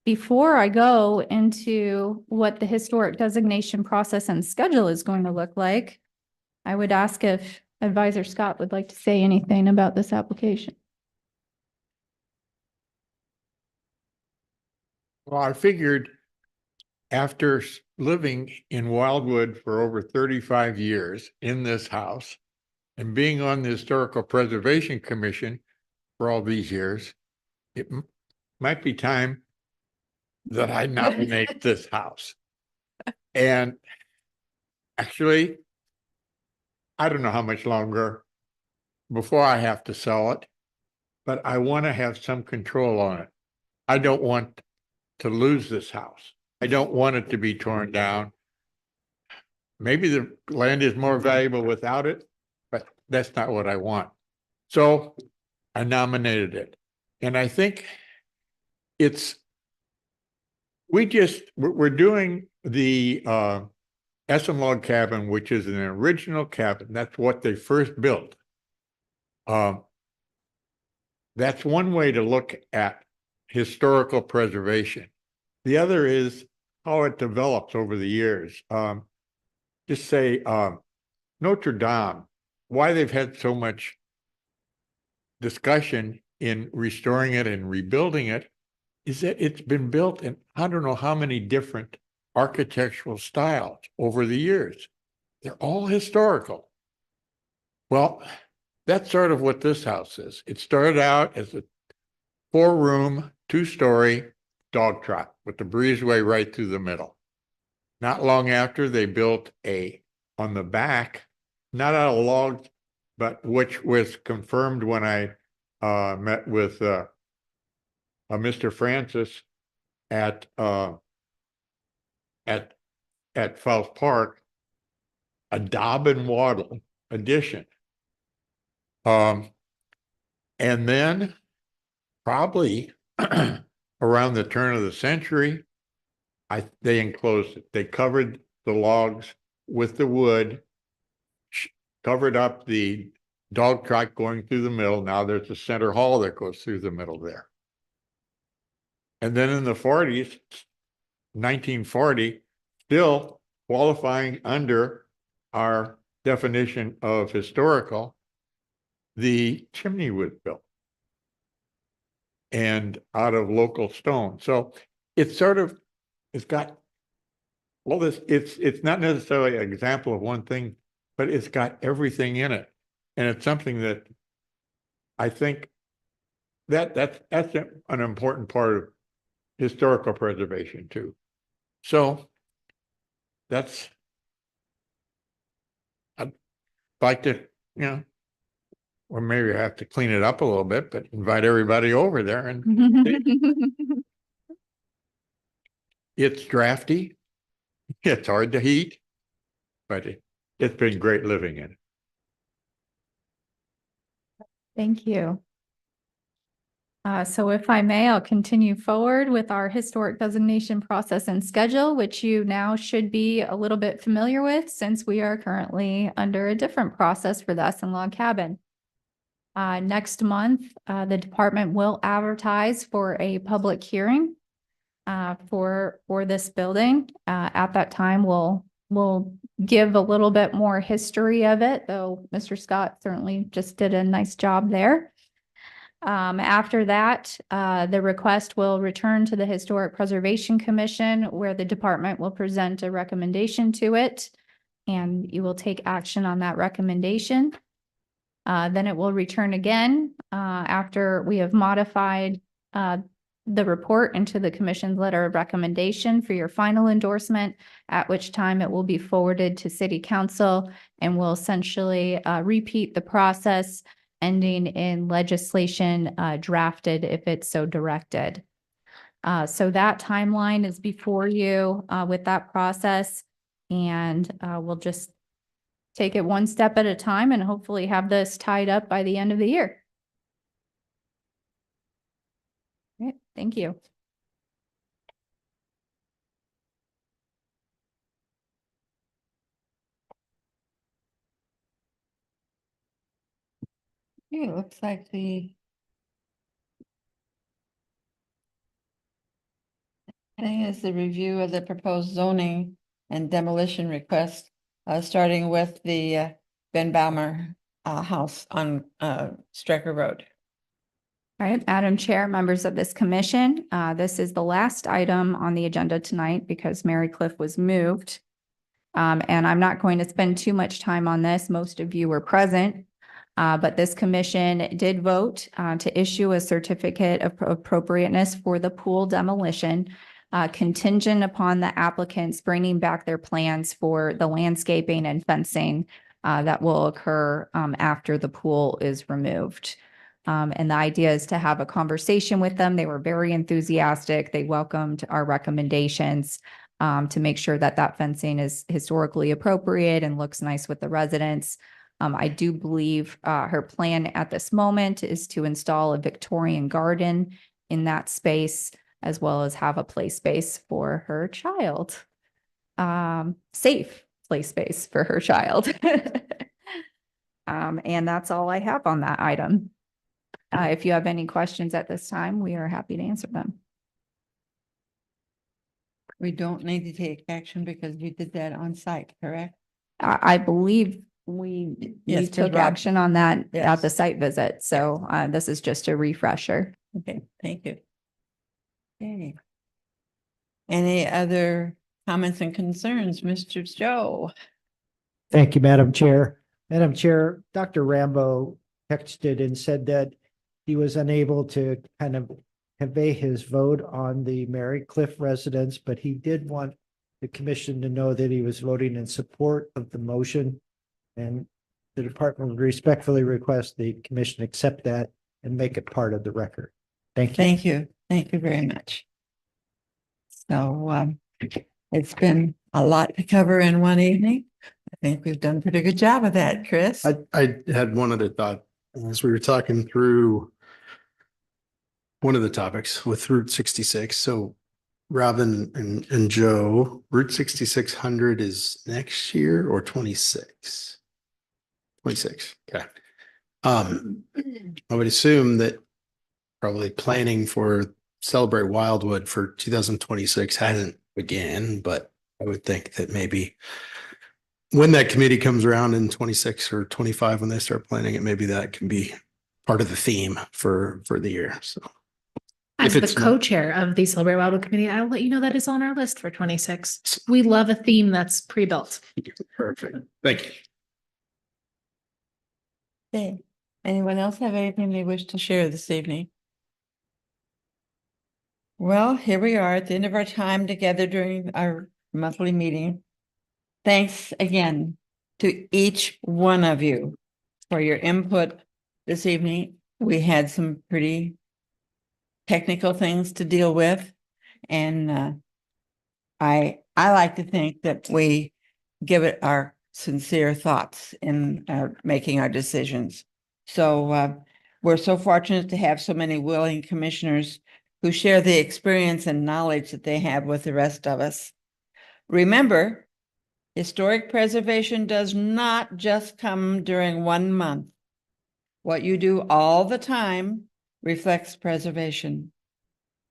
Speaker 2: Before I go into what the historic designation process and schedule is going to look like, I would ask if Advisor Scott would like to say anything about this application.
Speaker 13: Well, I figured after living in Wildwood for over 35 years in this house and being on the Historical Preservation Commission for all these years, it might be time that I nominate this house. And actually, I don't know how much longer before I have to sell it, but I want to have some control on it. I don't want to lose this house. I don't want it to be torn down. Maybe the land is more valuable without it, but that's not what I want. So I nominated it. And I think we're doing the Essen log cabin, which is an original cabin. That's what they first built. That's one way to look at historical preservation. The other is how it develops over the years. Just say Notre Dame, why they've had so much discussion in restoring it and rebuilding it is that it's been built in I don't know how many different architectural styles over the years. They're all historical. Well, that's sort of what this house is. It started out as a 4-room, 2-story dog trot with the breezeway right through the middle. Not long after, they built on the back, not out of logs, but which was confirmed when I met with Mr. Francis at Fowles Park, a Daub and Wattle addition. And then probably around the turn of the century, they enclosed it. They covered the logs with the wood, covered up the dog trot going through the middle. Now there's a center hall that goes through the middle there. And then in the 40s, 1940, still qualifying under our definition of historical, the chimney was built and out of local stone. So it's got all this, it's not necessarily an example of one thing, but it's got everything in it. And it's something that I think that's an important part of historical preservation too. So I'd like to, or maybe I have to clean it up a little bit, but invite everybody over there. And it's drafty. It's hard to heat, but it's been great living in it.
Speaker 2: Thank you. So if I may, I'll continue forward with our historic designation process and schedule, which you now should be a little bit familiar with since we are currently under a different process for the Essen log cabin. Next month, the department will advertise for a public hearing for this building. At that time, we'll give a little bit more history of it, though Mr. Scott certainly just did a nice job there. After that, the request will return to the Historic Preservation Commission, where the department will present a recommendation to it, and you will take action on that recommendation. Then it will return again after we have modified the report into the commission's letter of recommendation for your final endorsement, at which time it will be forwarded to City Council and will essentially repeat the process, ending in legislation drafted if it's so directed. So that timeline is before you with that process, and we'll just take it one step at a time and hopefully have this tied up by the end of the year. All right, thank you.
Speaker 1: Okay, it looks like the thing is the review of the proposed zoning and demolition request, starting with the Ben Baumer house on Strecker Road.
Speaker 2: All right, Madam Chair, members of this commission, this is the last item on the agenda tonight because Mary Cliff was moved. And I'm not going to spend too much time on this. Most of you were present. But this commission did vote to issue a certificate of appropriateness for the pool demolition, contingent upon the applicants bringing back their plans for the landscaping and fencing that will occur after the pool is removed. And the idea is to have a conversation with them. They were very enthusiastic. They welcomed our recommendations to make sure that that fencing is historically appropriate and looks nice with the residents. I do believe her plan at this moment is to install a Victorian garden in that space, as well as have a play space for her child. Safe play space for her child. And that's all I have on that item. If you have any questions at this time, we are happy to answer them.
Speaker 1: We don't need to take action because you did that on site, correct?
Speaker 2: I believe we
Speaker 1: Yes, 'cause
Speaker 2: took
Speaker 1: Rob-
Speaker 2: action on that at
Speaker 1: Yes.
Speaker 2: the site visit. So this is just a refresher.
Speaker 1: Okay, thank you. Okay. Any other comments and concerns, Mr. Joe?
Speaker 8: Thank you, Madam Chair. Madam Chair, Dr. Rambo texted and said that he was unable to kind of convey his vote on the Mary Cliff residents, but he did want the commission to know that he was voting in support of the motion. And the department would respectfully request the commission accept that and make it part of the record. Thank you.
Speaker 1: Thank you. Thank you very much. So it's been a lot to cover in one evening. I think we've done a pretty good job of that, Chris.
Speaker 11: I had one other thought as we were talking through one of the topics with Route 66. So Robin and Joe, Route 6600 is next year or 26? 26. Okay. I would assume that probably planning for Celebrate Wildwood for 2026 hasn't began, but I would think that maybe when that committee comes around in 26 or 25, when they start planning it, maybe that can be part of the theme for the year. So
Speaker 10: As
Speaker 11: if
Speaker 10: the
Speaker 11: it's not-
Speaker 10: co-chair of the Celebrate Wildwood Committee, I'll let you know that is on our list for 26. We love a theme that's pre-built.
Speaker 11: Perfect. Thank you.
Speaker 1: Okay. Anyone else have anything they wish to share this evening? Well, here we are at the end of our time together during our monthly meeting. Thanks again to each one of you for your input this evening. We had some pretty technical things to deal with, and I like to think that we give it our sincere thoughts in making our decisions. So we're so fortunate to have so many willing commissioners who share the experience and knowledge that they have with the rest of us. Remember, historic preservation does not just come during 1 month. What you do all the time reflects preservation.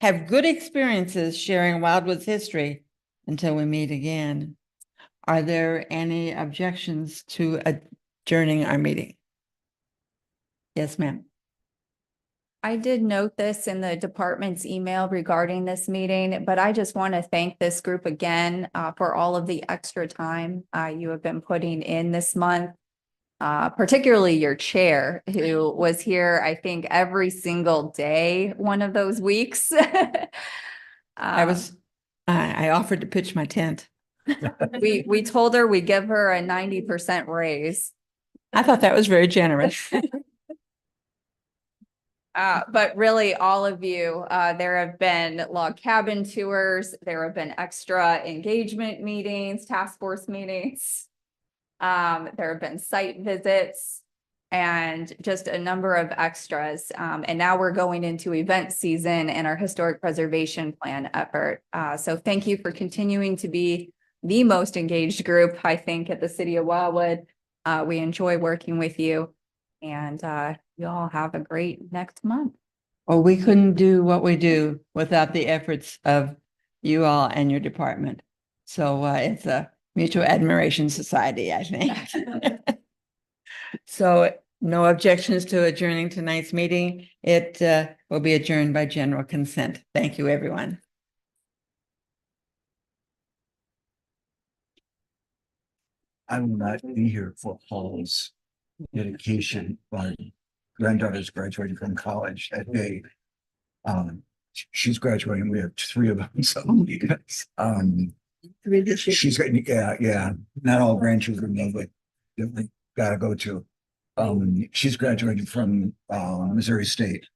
Speaker 1: Have good experiences sharing Wildwood's history until we meet again. Are there any objections to adjourning our meeting? Yes, ma'am.
Speaker 2: I did note this in the department's email regarding this meeting, but I just want to thank this group again for all of the extra time you have been putting in this month. Particularly your chair, who was here, I think, every single day, one of those weeks.
Speaker 1: I offered to pitch my tent.
Speaker 2: We told her we'd give her a 90% raise.
Speaker 1: I thought that was very generous.
Speaker 2: But really, all of you, there have been log cabin tours, there have been extra engagement meetings, task force meetings. There have been site visits and just a number of extras. And now we're going into event season and our historic preservation plan effort. So thank you for continuing to be the most engaged group, I think, at the City of Wildwood. We enjoy working with you, and you all have a great next month.
Speaker 1: Well, we couldn't do what we do without the efforts of you all and your department. So it's a mutual admiration society, I think. So no objections to adjourning tonight's meeting. It will be adjourned by general consent. Thank you, everyone.
Speaker 5: I will not be here for Paul's dedication. My granddaughter's graduating from college that day. She's graduating. We have 3 of them. So, she's got, yeah. Not all grandchildren know, but definitely gotta go to. She's graduated from Missouri State.